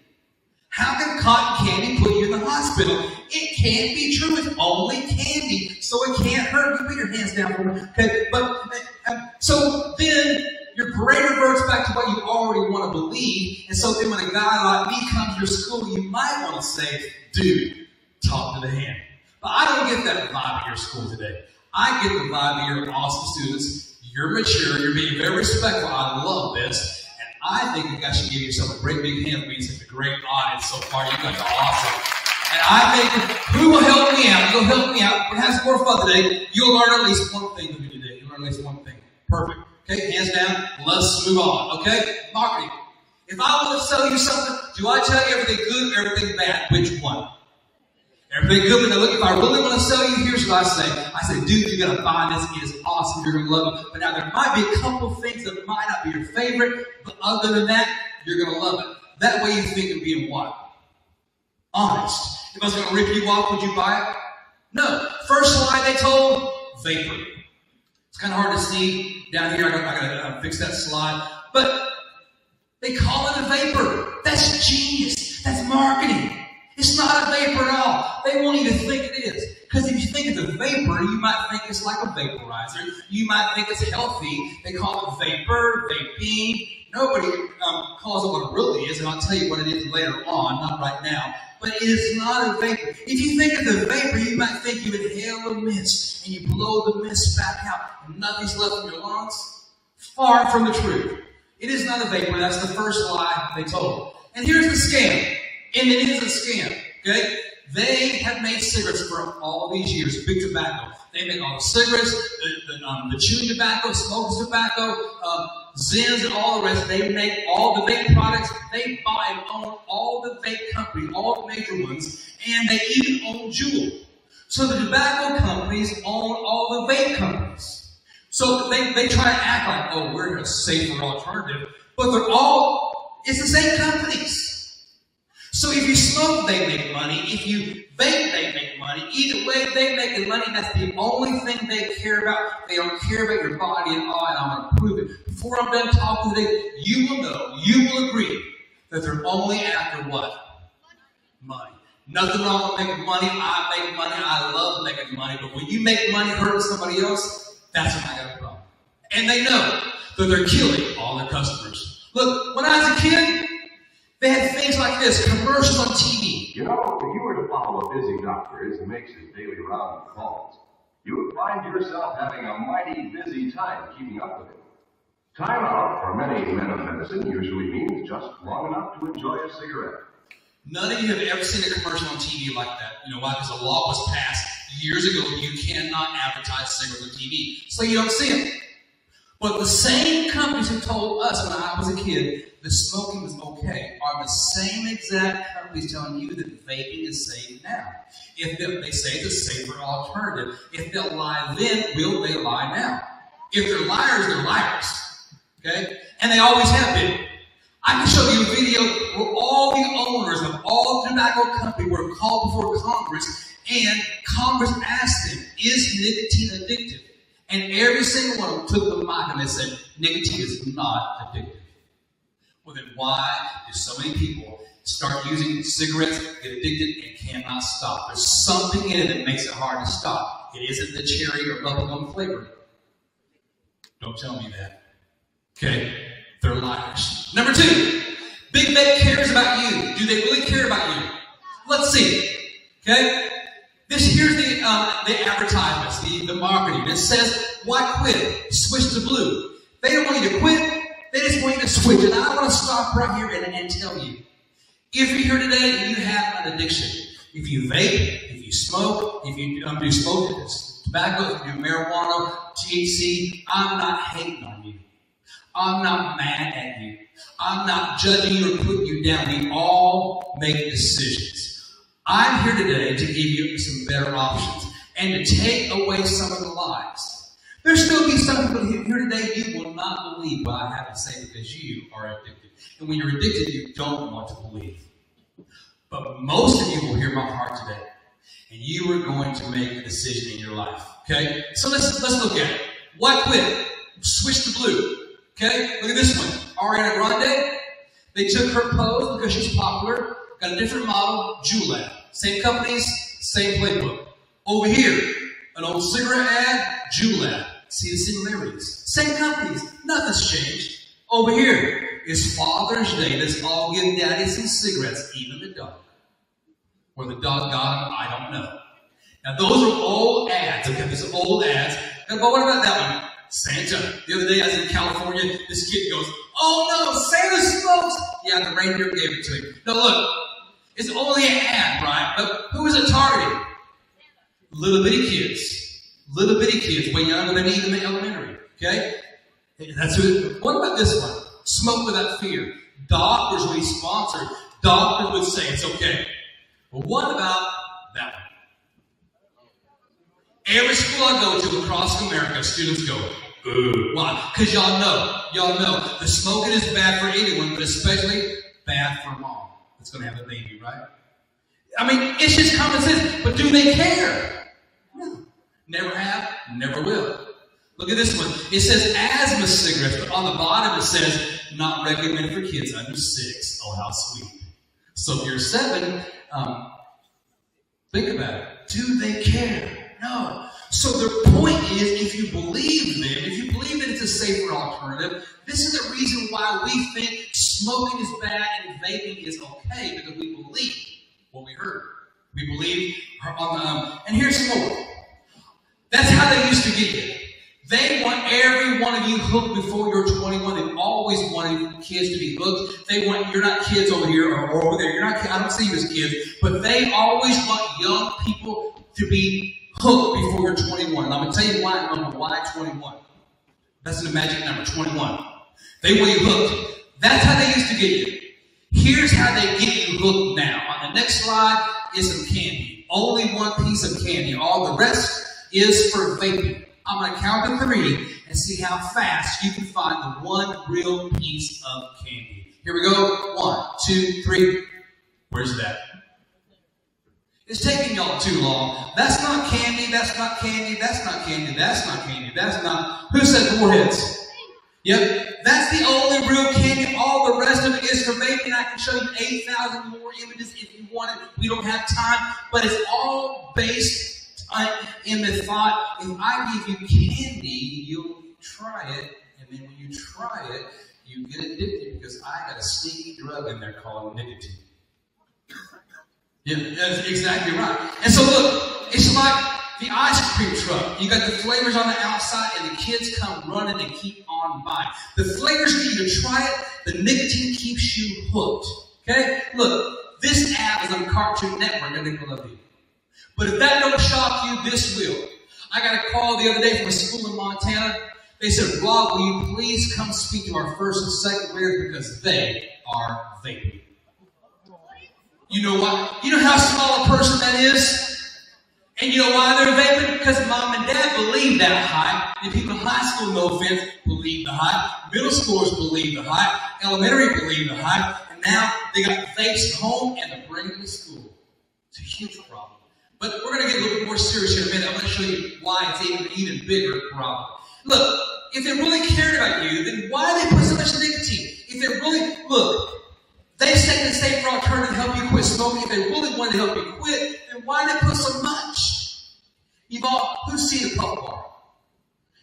How can cotton candy put you in the hospital? It can't be true. It's only candy, so it can't hurt. You put your hands down for me. Okay, but so then your brain reverts back to what you already want to believe. And so then when a guy like me comes to your school, you might want to say, dude, talk to the hand. But I don't get that vibe at your school today. I get the vibe that you're awesome students. You're mature. You're being very respectful. I love this. And I think you guys should give yourself a great big hand for being such a great audience so far. You guys are awesome. And I think, who will help me out? You'll help me out. We're having some more fun today. You'll learn at least one thing with me today. You'll learn at least one thing. Perfect. Okay, hands down. Let's move on. Okay? Marketing. If I want to sell you something, do I tell you everything good, everything bad? Which one? Everything good, but now look, if I really want to sell you, here's what I say. I say, dude, you got to buy this. It is awesome. You're going to love it. But now there might be a couple things that might not be your favorite, but other than that, you're going to love it. That way you think of being what? Honest. If I was going to rip you off, would you buy it? No. First lie they told, vapor. It's kind of hard to see down here. I got to fix that slide. But they call it a vapor. That's genius. That's marketing. It's not a vapor at all. They want you to think it is. Because if you think it's a vapor, you might think it's like a vaporizer. You might think it's healthy. They call it vapor, vaping. Nobody calls it what it really is, and I'll tell you what it is later on, not right now. But it is not a vapor. If you think it's a vapor, you might think you inhale a mist, and you blow the mist back out, and nothing's left in your lungs. Far from the truth. It is not a vapor. That's the first lie they told. And here's the scam. And it is a scam, okay? They have made cigarettes for all these years, big tobacco. They make all the cigarettes, the chewing tobacco, smokeless tobacco, Zins and all the rest. They make all the vape products. They buy and own all the vape companies, all the major ones, and they even own Juul. So the tobacco companies own all the vape companies. So they try to act like, oh, we're a safer alternative, but it's the same companies. So if you smoke, they make money. If you vape, they make money. Either way, they make money. That's the only thing they care about. They don't care about your body at all, and I'm going to prove it. Before I'm done talking today, you will know, you will agree that they're only after what? Money. Nothing wrong with making money. I make money. I love making money. But when you make money hurting somebody else, that's when I got a problem. And they know that they're killing all their customers. Look, when I was a kid, they had things like this, commercials on TV. You know, if you were to follow a busy doctor as he makes his daily round of calls, you would find yourself having a mighty busy time keeping up with him. Time out for many men of medicine usually means just long enough to enjoy a cigarette. None of you have ever seen a commercial on TV like that. You know why? Because a law was passed years ago. You cannot advertise cigarettes on TV, so you don't see them. But the same companies who told us when I was a kid that smoking was okay are the same exact companies telling you that vaping is safe now. If they say it's a safer alternative, if they'll lie then, will they lie now? If they're liars, they're liars. Okay? And they always have been. I can show you a video where all the owners of all the tobacco companies were called before Congress, and Congress asked them, is nicotine addictive? And every single one of them took the mic and they said, nicotine is not addictive. Well, then why do so many people start using cigarettes, get addicted, and cannot stop? There's something in it that makes it hard to stop. It isn't the cherry or bubblegum flavor. Don't tell me that. Okay? They're liars. Number two, Big Vape cares about you. Do they really care about you? Let's see. Okay? Here's the advertisements, the marketing. It says, why quit? Switch to blue. They don't want you to quit. They just want you to switch. And I want to stop right here and tell you. If you're here today and you have an addiction, if you vape, if you smoke, if you do smoke, if it's tobacco, if you do marijuana, THC, I'm not hating on you. I'm not mad at you. I'm not judging you or putting you down. We all make decisions. I'm here today to give you some better options and to take away some of the lies. There'll still be some people here today you will not believe what I have to say because you are addicted. And when you're addicted, you don't want to believe. But most of you will hear my heart today. And you are going to make a decision in your life. Okay? So let's look at it. Why quit? Switch to blue. Okay? Look at this one. Ariana Grande. They took her pose because she's popular. Got a different model, Juul. Same companies, same playbook. Over here, an old cigarette ad, Juul. See the similarities. Same companies, nothing's changed. Over here is Father's Day. Let's all give Daddy some cigarettes, even the dog. Where the dog got them, I don't know. Now those are old ads. Okay, these are old ads. But what about that one? Santa. The other day I was in California, this kid goes, "Oh no, Santa smokes!" Yeah, the reindeer gave it to him. Now look, it's only an ad, right? But who is it targeting? Little bitty kids, way younger than me in the elementary. Okay, that's who. What about this one? Smoke without fear. Doctors would be sponsored. Doctors would say it's okay. But what about that one? Every school I go to across America, students go, "Ooh." Why? Because y'all know the smoking is bad for anyone, but especially bad for mom that's going to have a baby, right? I mean, it's just common sense, but do they care? No. Never have, never will. Look at this one. It says asthma cigarettes, but on the bottom it says not recommended for kids under 6. Oh, how sweet. So if you're 7, think about it. Do they care? No. So the point is, if you believe them, if you believe that it's a safer alternative, this is the reason why we think smoking is bad and vaping is okay, because we believe what we heard. We believe and here's some more. That's how they used to get you. They want every one of you hooked before you're 21. They've always wanted kids to be hooked. They want, you're not kids over here or over there. You're not, I don't see you as kids, but they always want young people to be hooked before you're 21. And I'm going to tell you why 21. That's the magic number, 21. They want you hooked. That's how they used to get you. Here's how they get you hooked now. On the next slide is some candy. Only one piece of candy. All the rest is for vaping. I'm going to count to 3 and see how fast you can find the one real piece of candy. Here we go. 1, 2, 3. Where's that? It's taking y'all too long. That's not candy. That's not candy. That's not candy. That's not candy. That's not. Who said 4 heads? Yep. That's the only real candy. All the rest of it is for vaping. I can show you 8,000 more images if you want it. We don't have time. But it's all based in the thought, if I give you candy, you'll try it, and then when you try it, you get addicted because I got a sneaky drug in there called nicotine. Yeah, that's exactly right. And so look, it's like the ice cream truck. You got the flavors on the outside, and the kids come running and keep on buying. The flavors get you to try it. The nicotine keeps you hooked. Okay? Look, this app is on Cartoon Network. I think I love you. But if that don't shock you, this will. I got a call the other day from a school in Montana. They said, "Rob, will you please come speak to our first and second graders because they are vaping." You know why? You know how small a person that is? And you know why they're vaping? Because mom and dad believe that hype. And people in high school, no offense, believe the hype. Middle schoolers believe the hype. Elementary believe the hype. And now they got vapes at home and they're bringing them to school. It's a huge problem. But we're going to get a little bit more serious here in a minute. I'm going to show you why it's an even bigger problem. Look, if they really cared about you, then why they put so much nicotine? If they really, look, they say the safer alternative to help you quit smoking. If they really wanted to help you quit, then why they put so much? Who's seen a puff bar?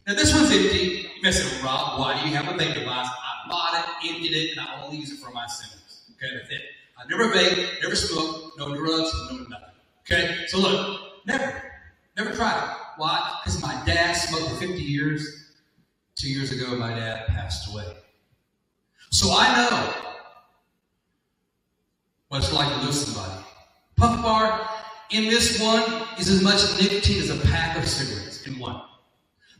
Now this one's empty. You may say, "Rob, why do you have a vape device?" I bought it, emptied it, and I only use it for my sins. Okay, that's it. I never vape, never smoke, no drugs, no nothing. Okay, so look, never tried it. Why? Because my dad smoked for 50 years. 2 years ago, my dad passed away. So I know what it's like to lose somebody. Puff bar in this one is as much nicotine as a pack of cigarettes in one.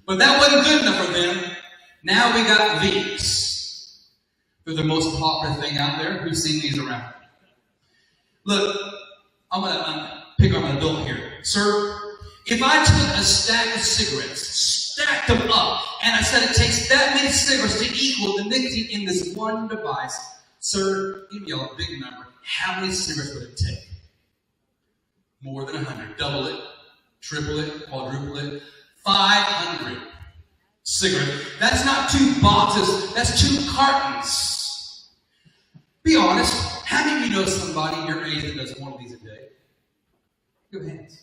But that wasn't good enough for them. Now we got Vapes. They're the most popular thing out there. Who's seen these around? Look, I'm going to pick on an adult here. Sir, if I took a stack of cigarettes, stacked them up, and I said it takes that many cigarettes to equal the nicotine in this one device, sir, give me a big number. How many cigarettes would it take? More than 100. Double it, triple it, quadruple it. 500 cigarettes. That's not 2 boxes. That's 2 cartons. Be honest. How many of you know somebody your age that does one of these a day? Your hands.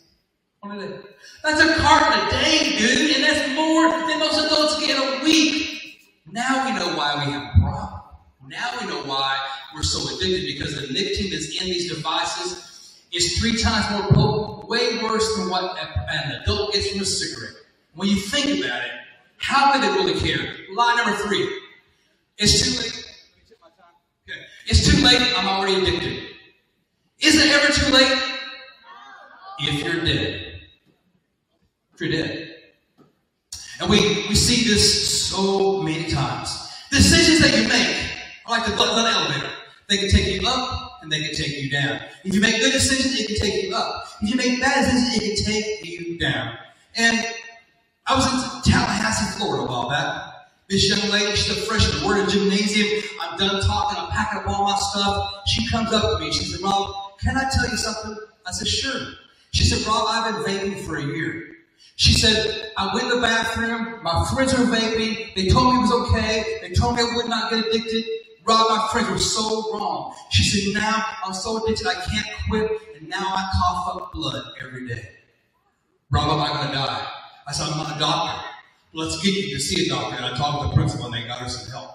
One a day. That's a carton a day, dude, and that's more than most adults get a week. Now we know why we have a problem. Now we know why we're so addicted, because the nicotine that's in these devices is 3 times more potent, way worse than what an adult gets from a cigarette. When you think about it, How could they really care? Lie number 3. It's too late. Okay. It's too late. I'm already addicted. Is it ever too late? If you're dead. If you're dead. And we see this so many times. Decisions that you make are like the buttons on an elevator. They can take you up and they can take you down. If you make good decisions, it can take you up. If you make bad decisions, it can take you down. And I was in Tallahassee, Florida a while back. This young lady, she's a freshman. We're in a gymnasium. I'm done talking. I'm packing up all my stuff. She comes up to me. She said, Rob, can I tell you something? I said, sure. She said, Rob, I've been vaping for a year. She said, I went in the bathroom. My friends were vaping. They told me it was okay. They told me I would not get addicted. Rob, my friends were so wrong. She said, now I'm so addicted I can't quit. And now I cough up blood every day. Rob, am I going to die? I said, I'm not a doctor. Let's get you to see a doctor. And I talked to the principal and they got her some help.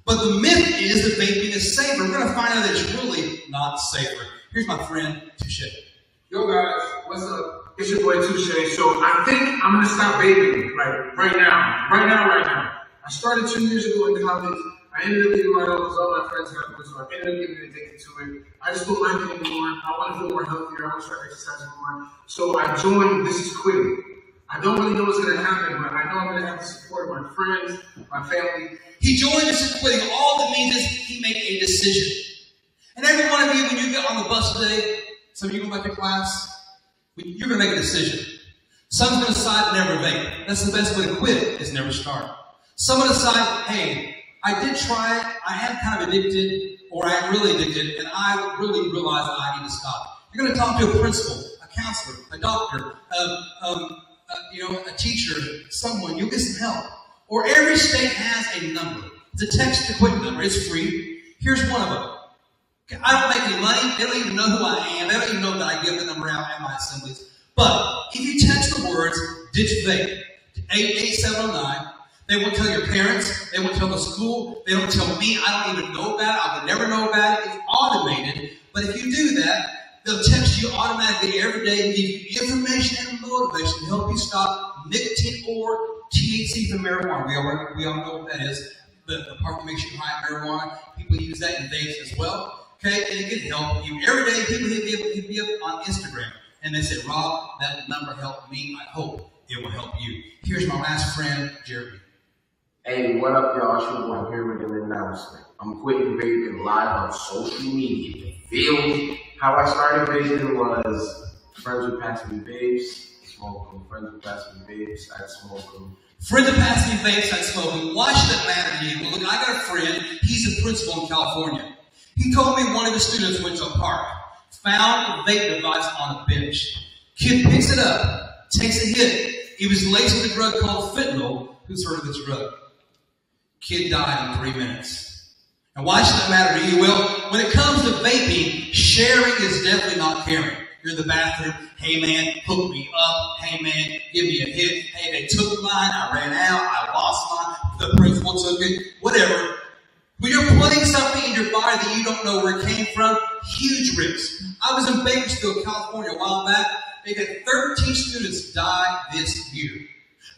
But the myth is that vaping is safer. We're going to find out that it's really not safer. Here's my friend, Touche. Yo guys, what's up? It's your boy Touche. So I think I'm going to stop vaping right now. I started 2 years ago in college. I ended up getting my own because all my friends got it, so I ended up getting addicted to it. I just don't like it anymore. I want to feel more healthier. I want to start exercising more. So I joined This Is Quitting. I don't really know what's going to happen, but I know I'm going to have the support of my friends, my family. He joined This Is Quitting. All that means is he made a decision. And every one of you, when you get on the bus today, some of you go back to class, you're going to make a decision. Someone's going to decide to never vape. That's the best way to quit, is never start. Someone decide, hey, I did try it, I am kind of addicted, or I am really addicted, and I really realize that I need to stop. You're going to talk to a principal, a counselor, a doctor, a teacher, someone. You'll get some help. Or every state has a number. It's a text to quit number. It's free. Here's one of them. Okay, I don't make any money. They don't even know who I am. They don't even know that I give the number out at my assemblies. But if you text the words ditch vape to 88709, they won't tell your parents. They won't tell the school. They don't tell me. I don't even know about it. I would never know about it. It's automated. But if you do that, they'll text you automatically every day and give you information and motivation to help you stop nicotine or THC from marijuana. We all know what that is. The part that makes you high marijuana. People use that in vapes as well. Okay, and it can help you. Every day, people hit me up on Instagram. And they say, Rob, that number helped me. I hope it will help you. Here's my last friend, Jeremy. Hey, what up, y'all? It's your boy here with an announcement. I'm quitting vaping live on social media. Feel me? How I started vaping was friends would pass me vapes, smoke them. Friends would pass me vapes, I'd smoke them. Friends would pass me vapes, I'd smoke them. Why should that matter to you? Well, look, I got a friend. He's a principal in California. He told me one of his students went to a park, found a vape device on a bench. Kid picks it up, takes a hit. It was laced with a drug called fentanyl. Who's heard of this drug? Kid died in 3 minutes. And why should that matter to you? Well, when it comes to vaping, sharing is definitely not caring. You're in the bathroom. Hey, man, hook me up. Hey, man, give me a hit. Hey, they took mine. I ran out. I lost mine. The principal took it. Whatever. When you're putting something in your body that you don't know where it came from, huge risk. I was in Bakersfield, California a while back. They had 13 students die this year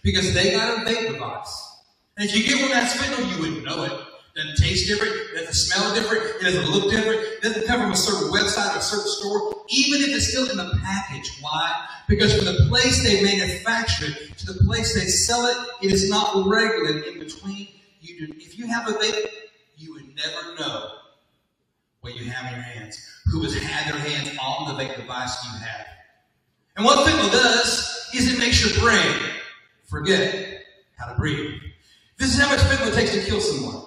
because they got a vape device. And if you get one that's fentanyl, you wouldn't know it. It doesn't taste different. It doesn't smell different. It doesn't look different. It doesn't come from a certain website or a certain store, even if it's still in the package. Why? Because from the place they manufacture it to the place they sell it, it is not regulated in between. If you have a vape, you would never know what you have in your hands, who has had their hands on the vape device you have. And what fentanyl does is it makes your brain forget how to breathe. This is how much fentanyl it takes to kill someone.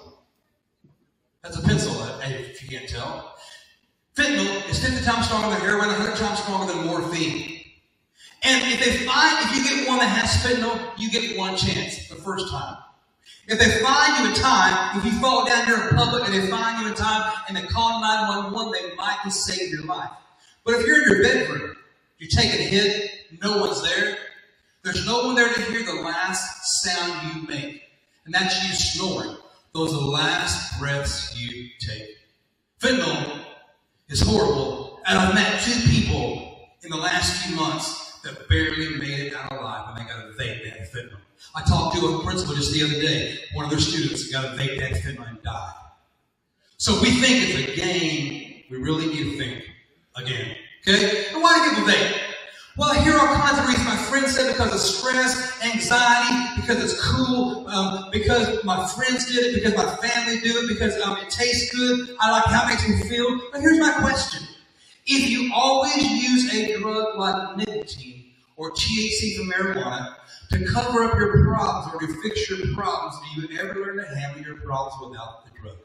That's a pencil, if you can't tell. Fentanyl is 50 times stronger than heroin, 100 times stronger than morphine. And if you get one that has fentanyl, you get one chance the first time. If they find you in time, if you fall down here in public and they find you in time and they call 911, they might just save your life. But if you're in your bedroom, you're taking a hit, no one's there, there's no one there to hear the last sound you make. And that's you snoring. Those are the last breaths you take. Fentanyl is horrible. And I've met 2 people in the last few months that barely made it out alive when they got a vape that had fentanyl. I talked to a principal just the other day. One of their students got a vape at fentanyl and died. So we think it's a game. We really need to think again. Okay? And why do people vape? Well, here are all kinds of reasons. My friend said because of stress, anxiety, because it's cool, because my friends did it, because my family do it, because it tastes good. I like how it makes me feel. But here's my question. If you always use a drug like nicotine or THC from marijuana to cover up your problems or to fix your problems, do you ever learn to handle your problems without the drug?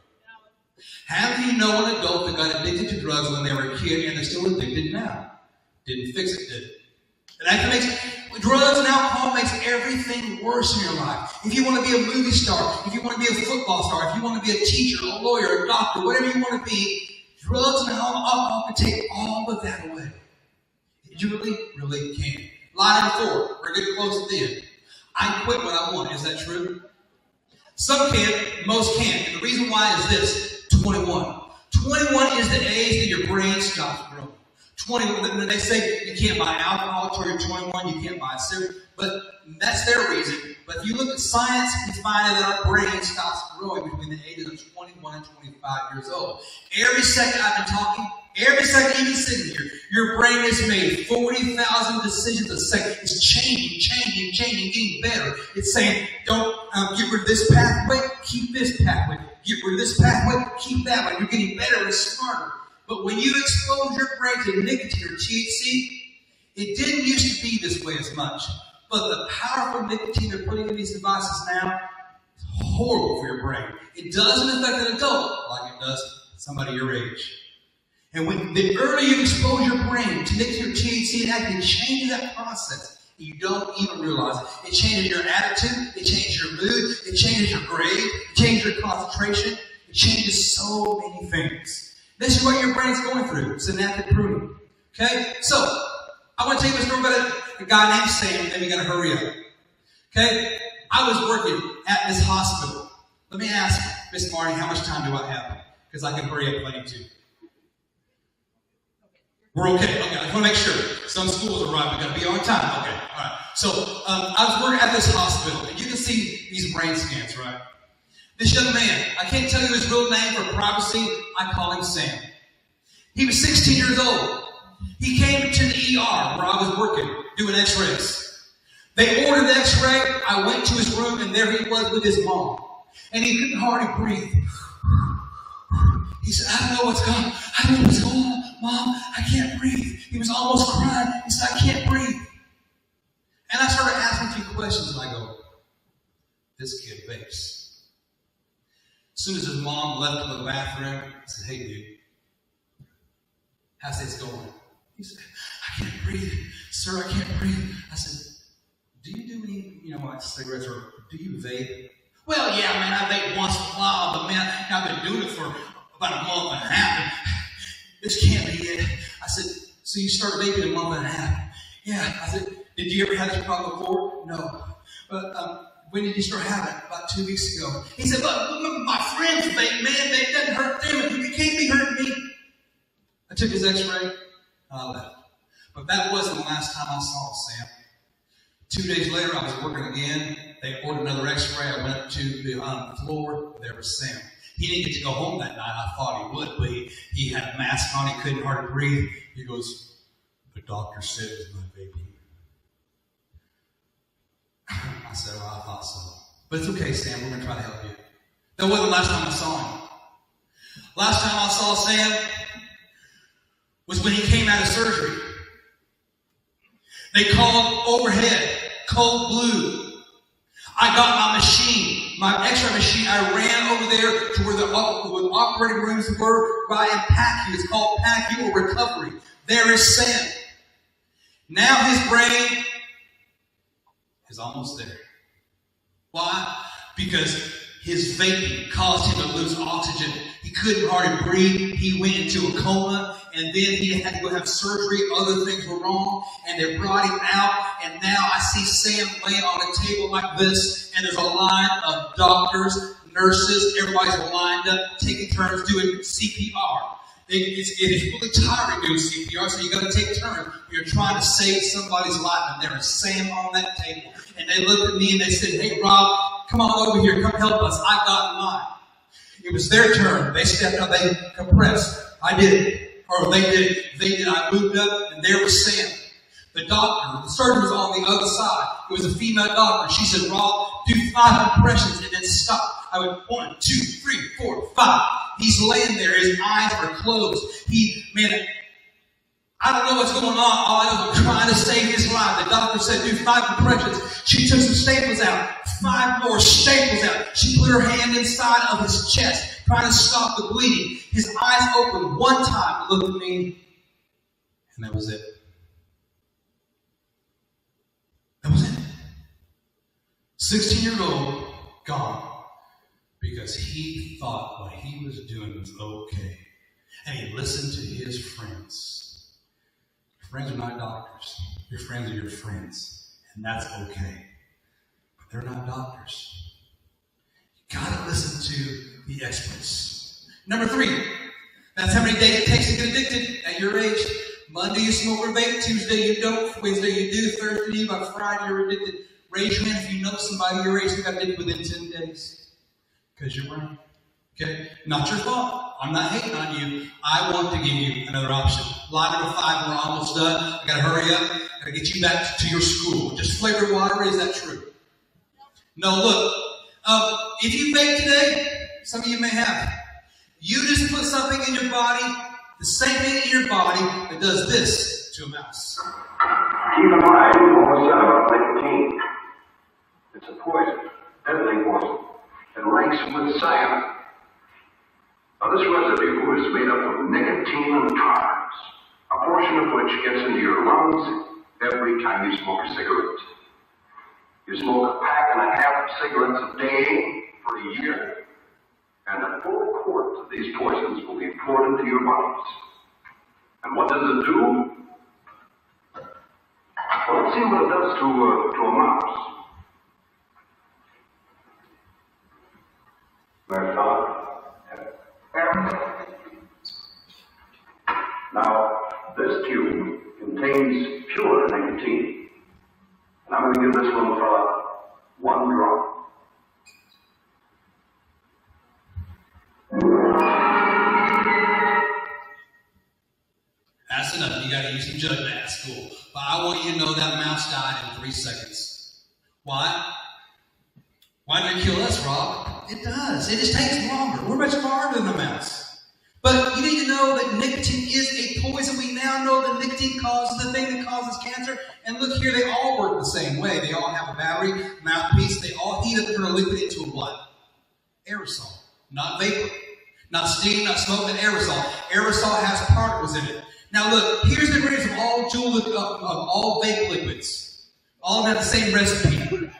How do you know an adult that got addicted to drugs when they were a kid and they're still addicted now? Didn't fix it, did it? And that makes drugs and alcohol makes everything worse in your life. If you want to be a movie star, if you want to be a football star, if you want to be a teacher, a lawyer, a doctor, whatever you want to be, drugs and alcohol can take all of that away. You really, really can. Line number 4. We're getting close at the end. I quit what I want. Is that true? Some can, most can't. And the reason why is this. 21. 21 is the age that your brain stops growing. 21, they say you can't buy alcohol until you're 21, you can't buy cigarettes, but that's their reason. But if you look at science, you find that our brain stops growing between the ages of 21 and 25 years old. Every second I've been talking, every second you've been sitting here, your brain has made 40,000 decisions a second. It's changing, getting better. It's saying, don't get rid of this pathway, keep this pathway. Get rid of this pathway, keep that one. You're getting better and smarter. But when you expose your brain to nicotine or THC, it didn't used to be this way as much. But the powerful nicotine they're putting in these devices now is horrible for your brain. It doesn't affect an adult like it does somebody your age. And when the earlier you expose your brain to nicotine or THC, it actually changes that process. You don't even realize it. It changes your attitude, it changes your mood, it changes your grade, it changes your concentration, it changes so many things. This is what your brain's going through, synaptic pruning. Okay? So, I want to tell you a story about a guy named Sam, then we got to hurry up. Okay? I was working at this hospital. Let me ask Miss Marty, how much time do I have? Because I can hurry up plenty too. We're okay. Okay, I just want to make sure. Some schools are right. We've got to be on time. Okay, all right. So, I was working at this hospital, and you can see these brain scans, right? This young man, I can't tell you his real name for privacy. I call him Sam. He was 16 years old. He came to the ER where I was working, doing x-rays. They ordered the x-ray. I went to his room, and there he was with his mom. And he couldn't hardly breathe. He said, I don't know what's going on. I don't know what's going on. Mom, I can't breathe. He was almost crying. He said, I can't breathe. And I started asking a few questions, and I go, this kid vapes. As soon as his mom left to the bathroom, I said, hey, dude, how's this going? He said, I can't breathe. Sir, I can't breathe. I said, do you do any, like cigarettes or do you vape? Well, yeah, man, I vape once in a while, but man, I've been doing it for about a month and a half. This can't be it. I said, so you started vaping a month and a half? Yeah. I said, did you ever have this problem before? No. But, when did you start having it? About 2 weeks ago. He said, but my friends vape, man, they doesn't hurt them. You can't be hurting me. I took his x-ray, and I left. But that wasn't the last time I saw Sam. 2 days later, I was working again. They ordered another x-ray. I went up to the floor. There was Sam. He didn't get to go home that night. I thought he would, but he had a mask on. He couldn't hardly breathe. He goes, the doctor said it was my baby. I said, well, I thought so. But it's okay, Sam. We're going to try to help you. That wasn't the last time I saw him. Last time I saw Sam was when he came out of surgery. They called overhead, cold blue. I got my machine, my x-ray machine. I ran over there to where the operating rooms were by in PACU. It's called PACU or recovery. There is Sam. Now his brain is almost there. Why? Because his vaping caused him to lose oxygen. He couldn't hardly breathe. He went into a coma, and then he had to go have surgery. Other things were wrong, and they brought him out. And now I see Sam laying on a table like this, and there's a line of doctors, nurses, everybody's lined up, taking turns doing CPR. It is really tiring doing CPR, so you got to take turns when you're trying to save somebody's life. And there is Sam on that table. And they looked at me and they said, "Hey, Rob, come on over here. Come help us. I got mine." It was their turn. They stepped up. They compressed. I did it. Or they did it. They did. I moved up, and there was Sam. The doctor, the surgeon was on the other side. It was a female doctor. She said, "Rob, do 5 compressions and then stop." I went 1, 2, 3, 4, 5. He's laying there. His eyes are closed. I don't know what's going on. All I know is I'm trying to save his life. The doctor said, "Do 5 compressions." She took some staples out. 5 more staples out. She put her hand inside of his chest, trying to stop the bleeding. His eyes opened one time, looked at me, and that was it. That was it. 16-year-old gone because he thought what he was doing was okay. And he listened to his friends. Your friends are not doctors. Your friends are your friends. And that's okay. But they're not doctors. You gotta listen to the experts. Number 3, that's how many days it takes to get addicted at your age. Monday you smoke or vape, Tuesday you don't, Wednesday you do, Thursday you, by Friday you're addicted. Raise your hand if you know somebody your age who got addicted within 10 days. Because you're right. Okay? Not your fault. I'm not hating on you. I want to give you another option. Line number 5, we're almost done. I gotta hurry up. I gotta get you back to your school. Just flavored water, is that true? No, look. If you vape today, some of you may have. You just put something in your body, the same thing in your body that does this to a mouse. Keep in mind what was said about nicotine. It's a poison, deadly poison, and ranks with cyan. Now, this residue is made up of nicotine and carbs, a portion of which gets into your lungs every time you smoke a cigarette. You smoke a pack and a half of cigarettes a day for a year, and a full quart of these poisons will be poured into your bodies. And what does it do? Well, let's see what it does to a mouse. There's not. Now, this tube contains pure nicotine. And I'm going to give this little fella 1 drop. That's enough. You got to use some judgment at school. But I want you to know that mouse died in 3 seconds. Why? Why did it kill us, Rob? It does. It just takes longer. We're much smarter than a mouse. But you need to know that nicotine is a poison. We now know that nicotine causes the thing that causes cancer. And look here, they all work the same way. They all have a battery, mouthpiece. They all heat up and turn a liquid into a what? Aerosol. Not vapor. Not steam, not smoke, but aerosol. Aerosol has particles in it. Now look, here's the ingredients of all vape liquids. All have the same recipe.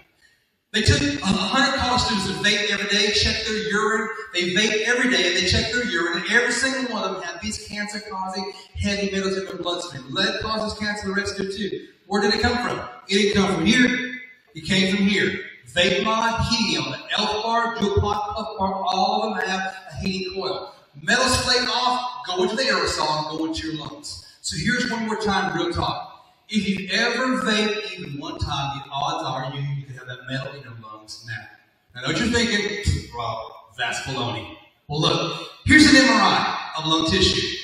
They took 100 college students that vape every day, checked their urine. They vape every day, and they checked their urine, and every single one of them had these cancer-causing heavy metals in their bloodstream. Lead causes cancer, the rest do too. Where did it come from? It didn't come from here. It came from here. Vape mod, heating element, Elf bar, jewel pot, puff bar, all of them have a heating coil. Metals flake off, go into the aerosol, and go into your lungs. So here's one more time, real talk. If you ever vape even one time, the odds are you can have that metal in your lungs now. I know what you're thinking, Rob, that's baloney. Well, look, here's an MRI of lung tissue.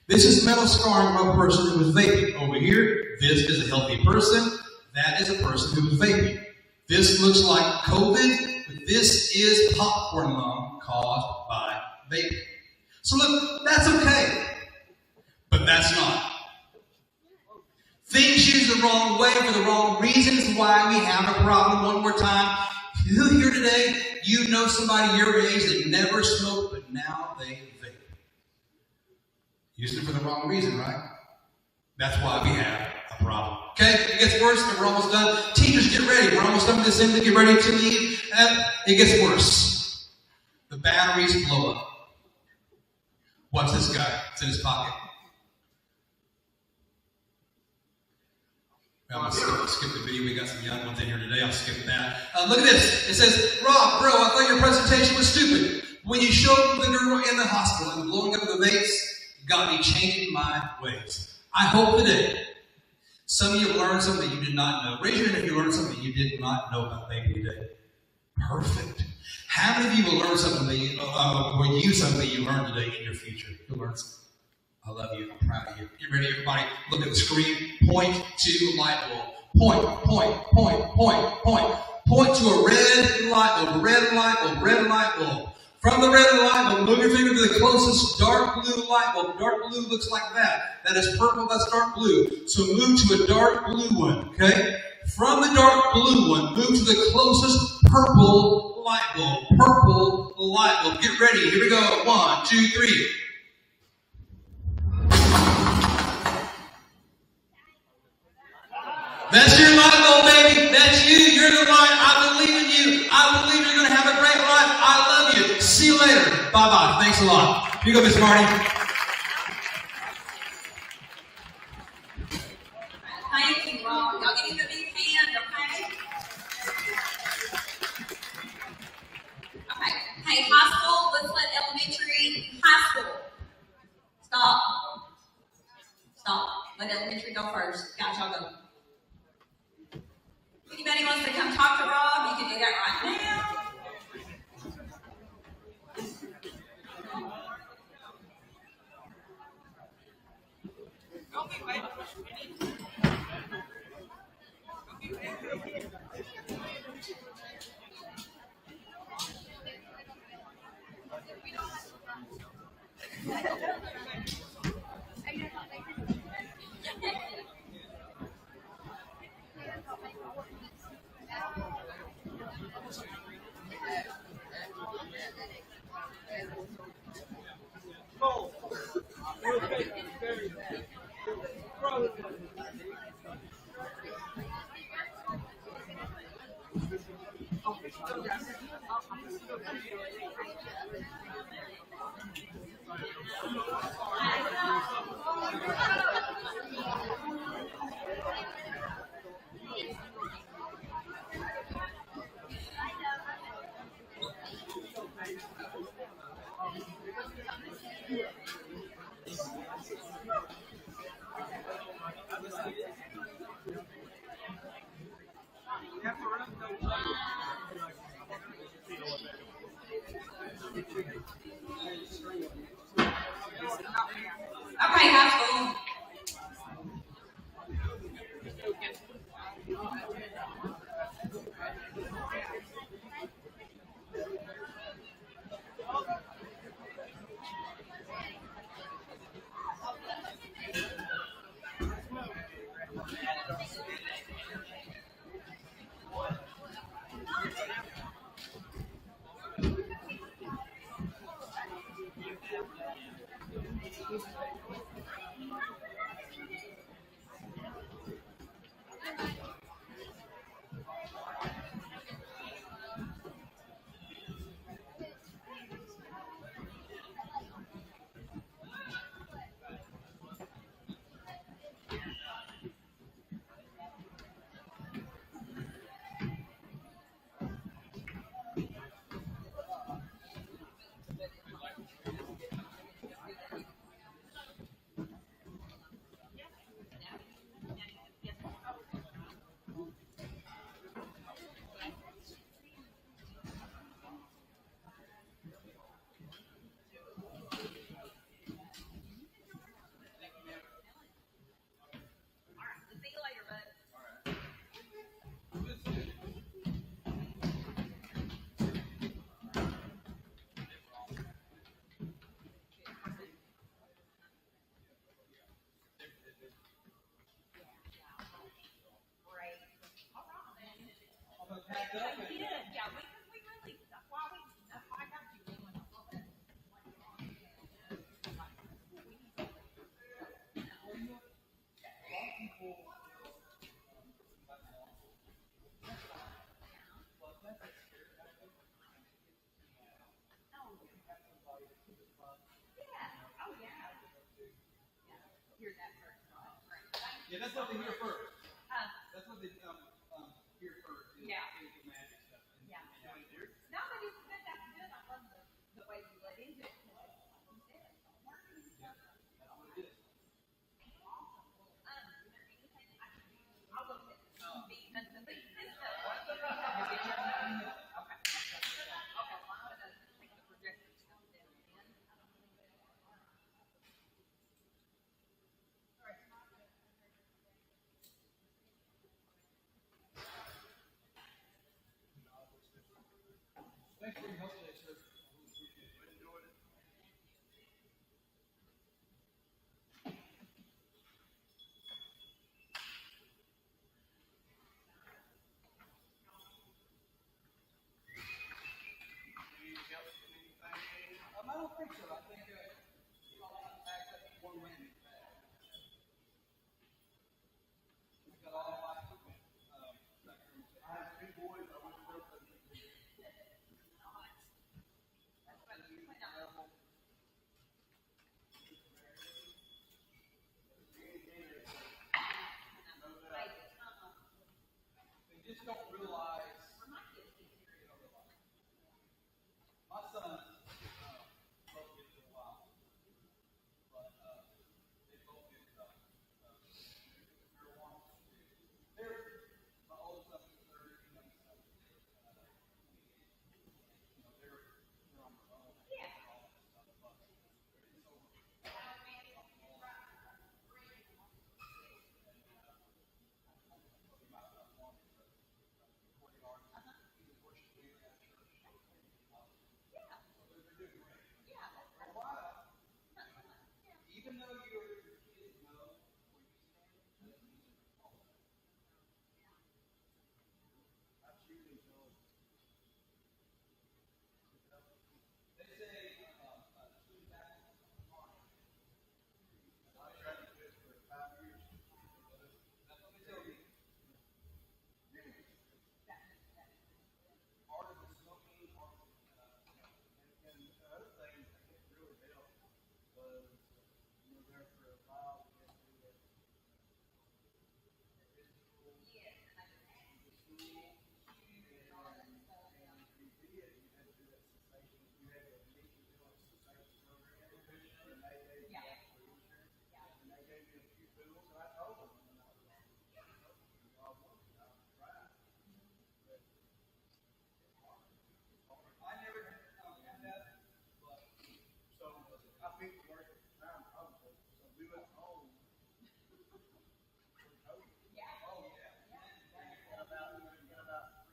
This is metal scarring of a person who was vaping. Over here, this is a healthy person. That is a person who was vaping. This looks like COVID, but this is popcorn lung caused by vaping. So look, that's okay, but that's not. Things used the wrong way for the wrong reasons is why we have a problem. One more time. Who here today, you know somebody your age that never smoked, but now they vape? Used it for the wrong reason, right? That's why we have a problem. Okay, it gets worse, but we're almost done. Teachers, get ready. We're almost done with this assembly. Get ready to leave. It gets worse. The batteries blow up. Watch this guy. It's in his pocket. I'm going to skip the video. We got some young ones in here today. I'll skip that. Look at this. It says, Rob, bro, I thought your presentation was stupid. When you showed the girl in the hospital and blowing up the vapes, got me changing my ways. I hope today some of you have learned something that you did not know. Raise your hand if you learned something you did not know about vaping today. Perfect. How many of you will learn something that you, or use something that you learned today in your future? You'll learn something. I love you. I'm proud of you. Get ready, everybody. Look at the screen. Point to light bulb. Point, point, point, point, point. Point to a red light bulb, red light bulb, red light bulb. From the red light bulb, move your finger to the closest dark blue light bulb. Dark blue looks like that. That is purple, that's dark blue. So move to a dark blue one, okay? From the dark blue one, move to the closest purple light bulb. Purple light bulb. Get ready. Here we go. 1, 2, 3. That's your light bulb, baby. That's you. You're the light. I believe in you. I believe you're going to have a great life. I love you. See you later. Bye-bye. Thanks a lot. Here you go, Miss Marty. Thank you, Rob. Y'all give him a big hand, okay? Okay. Hey, high school. Let's let elementary. High school. Stop. Stop. Let elementary go first. Guys, y'all go. Anybody wants to come talk to Rob, you can do that right now. Okay, high school. Yeah, that's what they hear first. That's what they hear first. Yeah. The magic stuff. Yeah. No, but it's good. That's good. I love the way you let into it. Thanks for your help today, sir. I really appreciate it. Enjoyed it. I don't think so. I think I'll pack up one landing pad. I got all my equipment back there. I have two boys. I went to work with them. They just don't realize. My son both get to a while, but they both get marijuana. They're my oldest son is 30, my youngest son is 30. They're on their own. Yeah. All that stuff, but it's over. Even though your kids know where you stand, doesn't mean they're wrong. I truly know. They say student athletes are smart. I tried to do it for 5 years. That's what they tell me. Part of the smoking, part of and the other thing that really helped was there for a while we had to do physical, the school, and if you did, you had to do that cessation. You had to meet the cessation program, and they gave me actual insurance, and they gave me a few tools, and I told them, I never had that, but so I think the work at the time probably. So we went home for COVID. Yeah. Oh yeah. And about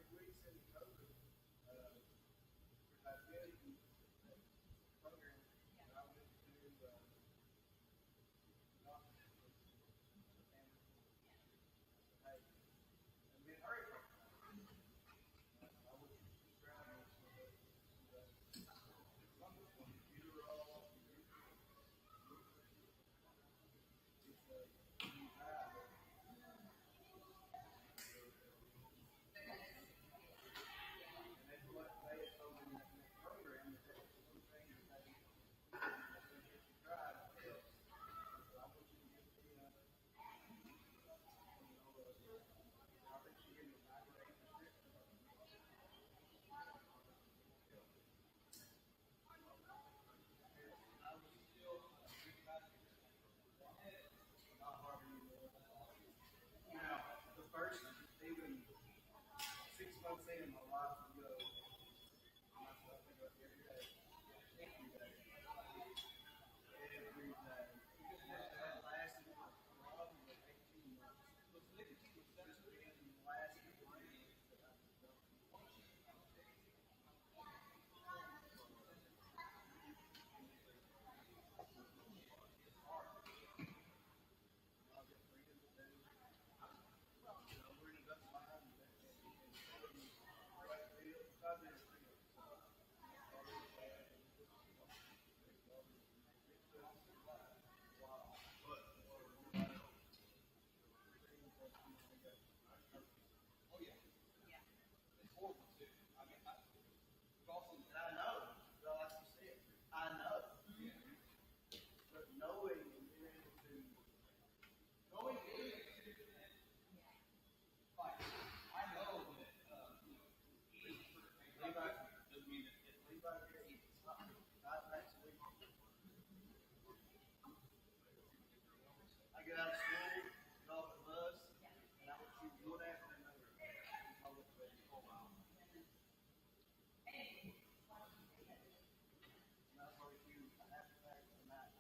3 weeks into COVID, I did the program. And I went to the doctor and hey, and then hurry. I was driving now, the first, even 6 months in, my wife would go, and I still think of every day. Every day. That lasted probably 18 months. So nicotine was essentially in the last 3 years that I was done. Oh yeah. It's horrible too. I mean, I know. Well, like you said, I know. But knowing and being able to knowing is like I know that eating Levi doesn't mean that Levi eats something. Not next week. I get out of school, get off the bus, and I would shoot good after another. I look at it for a while. And that's why we do a half a pack a night.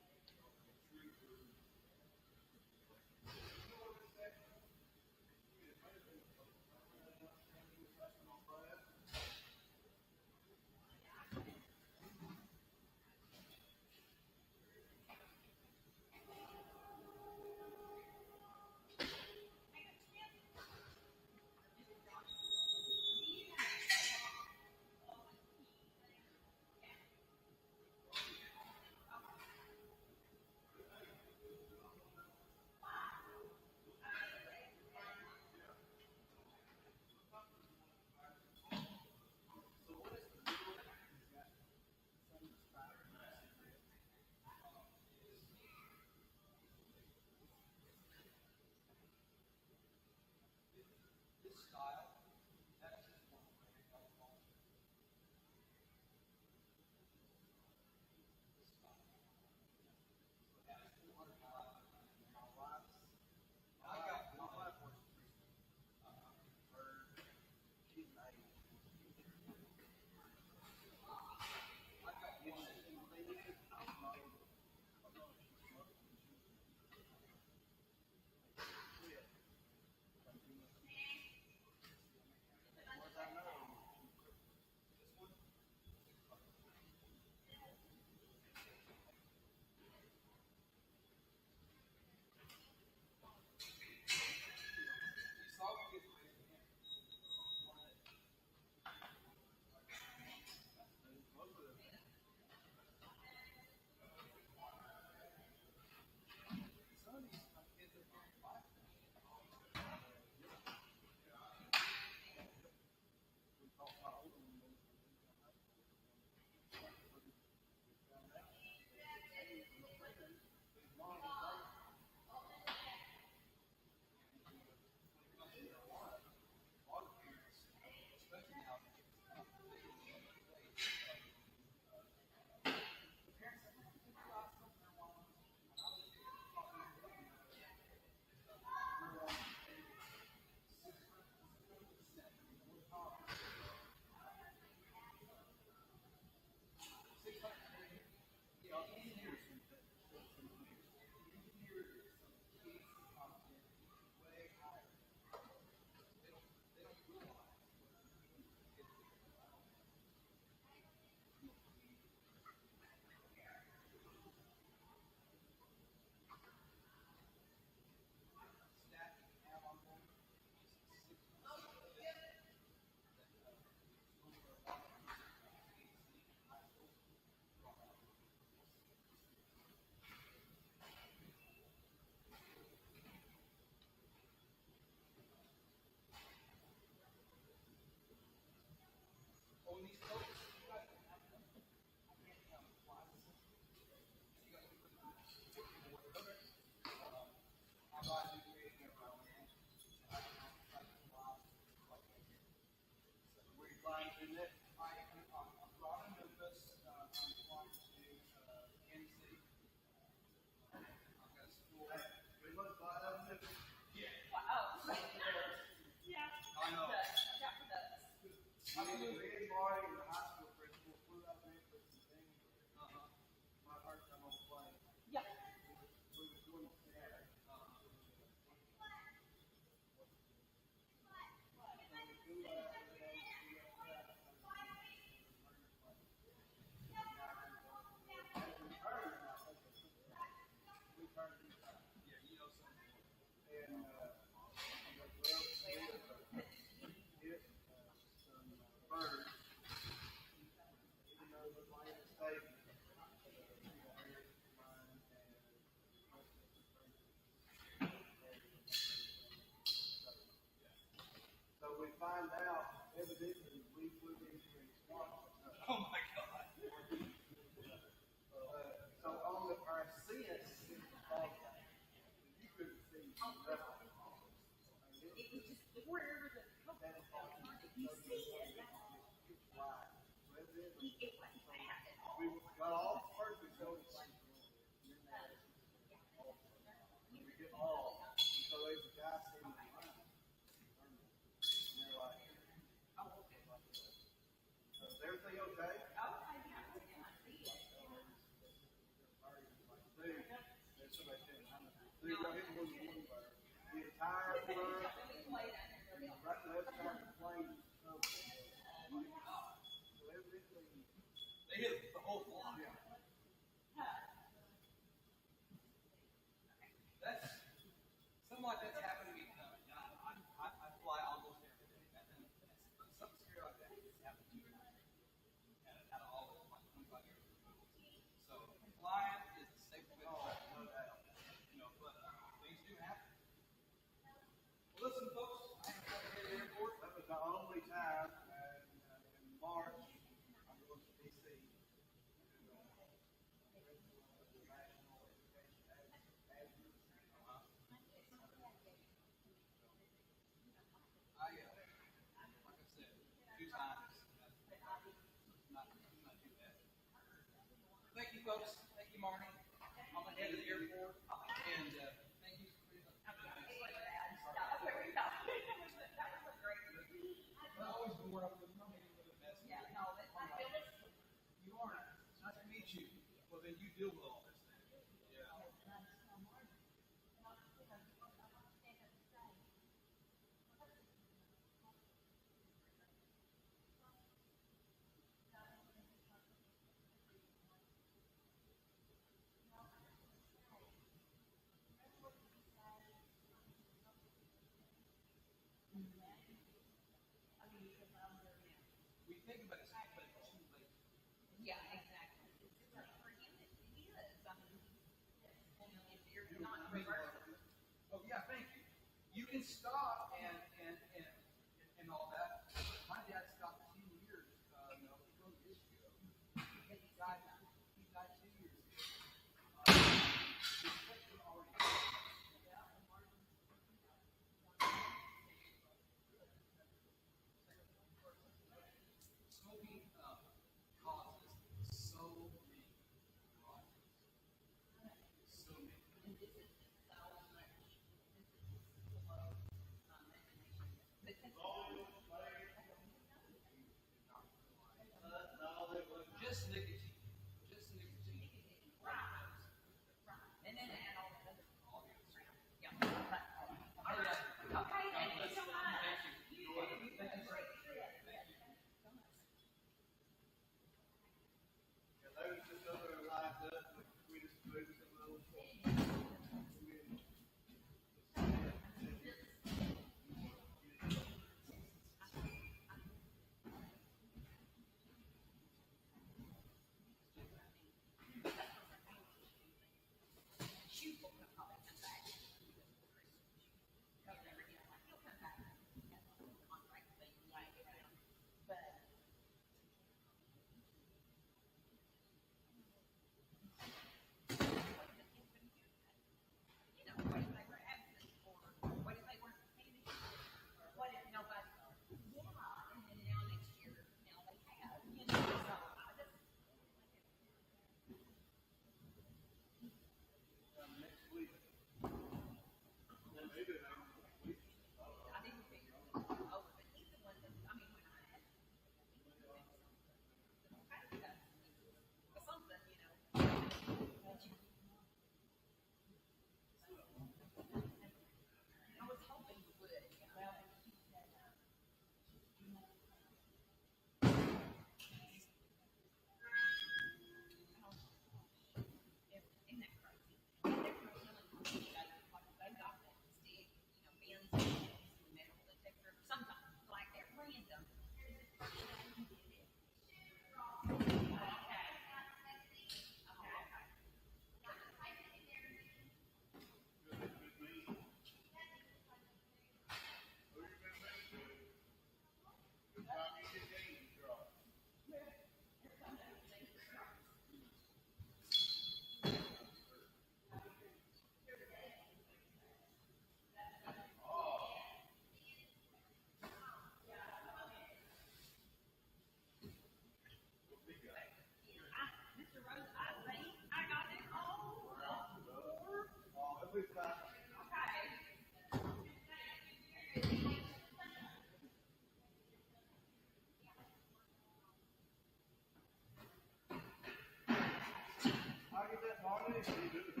on it.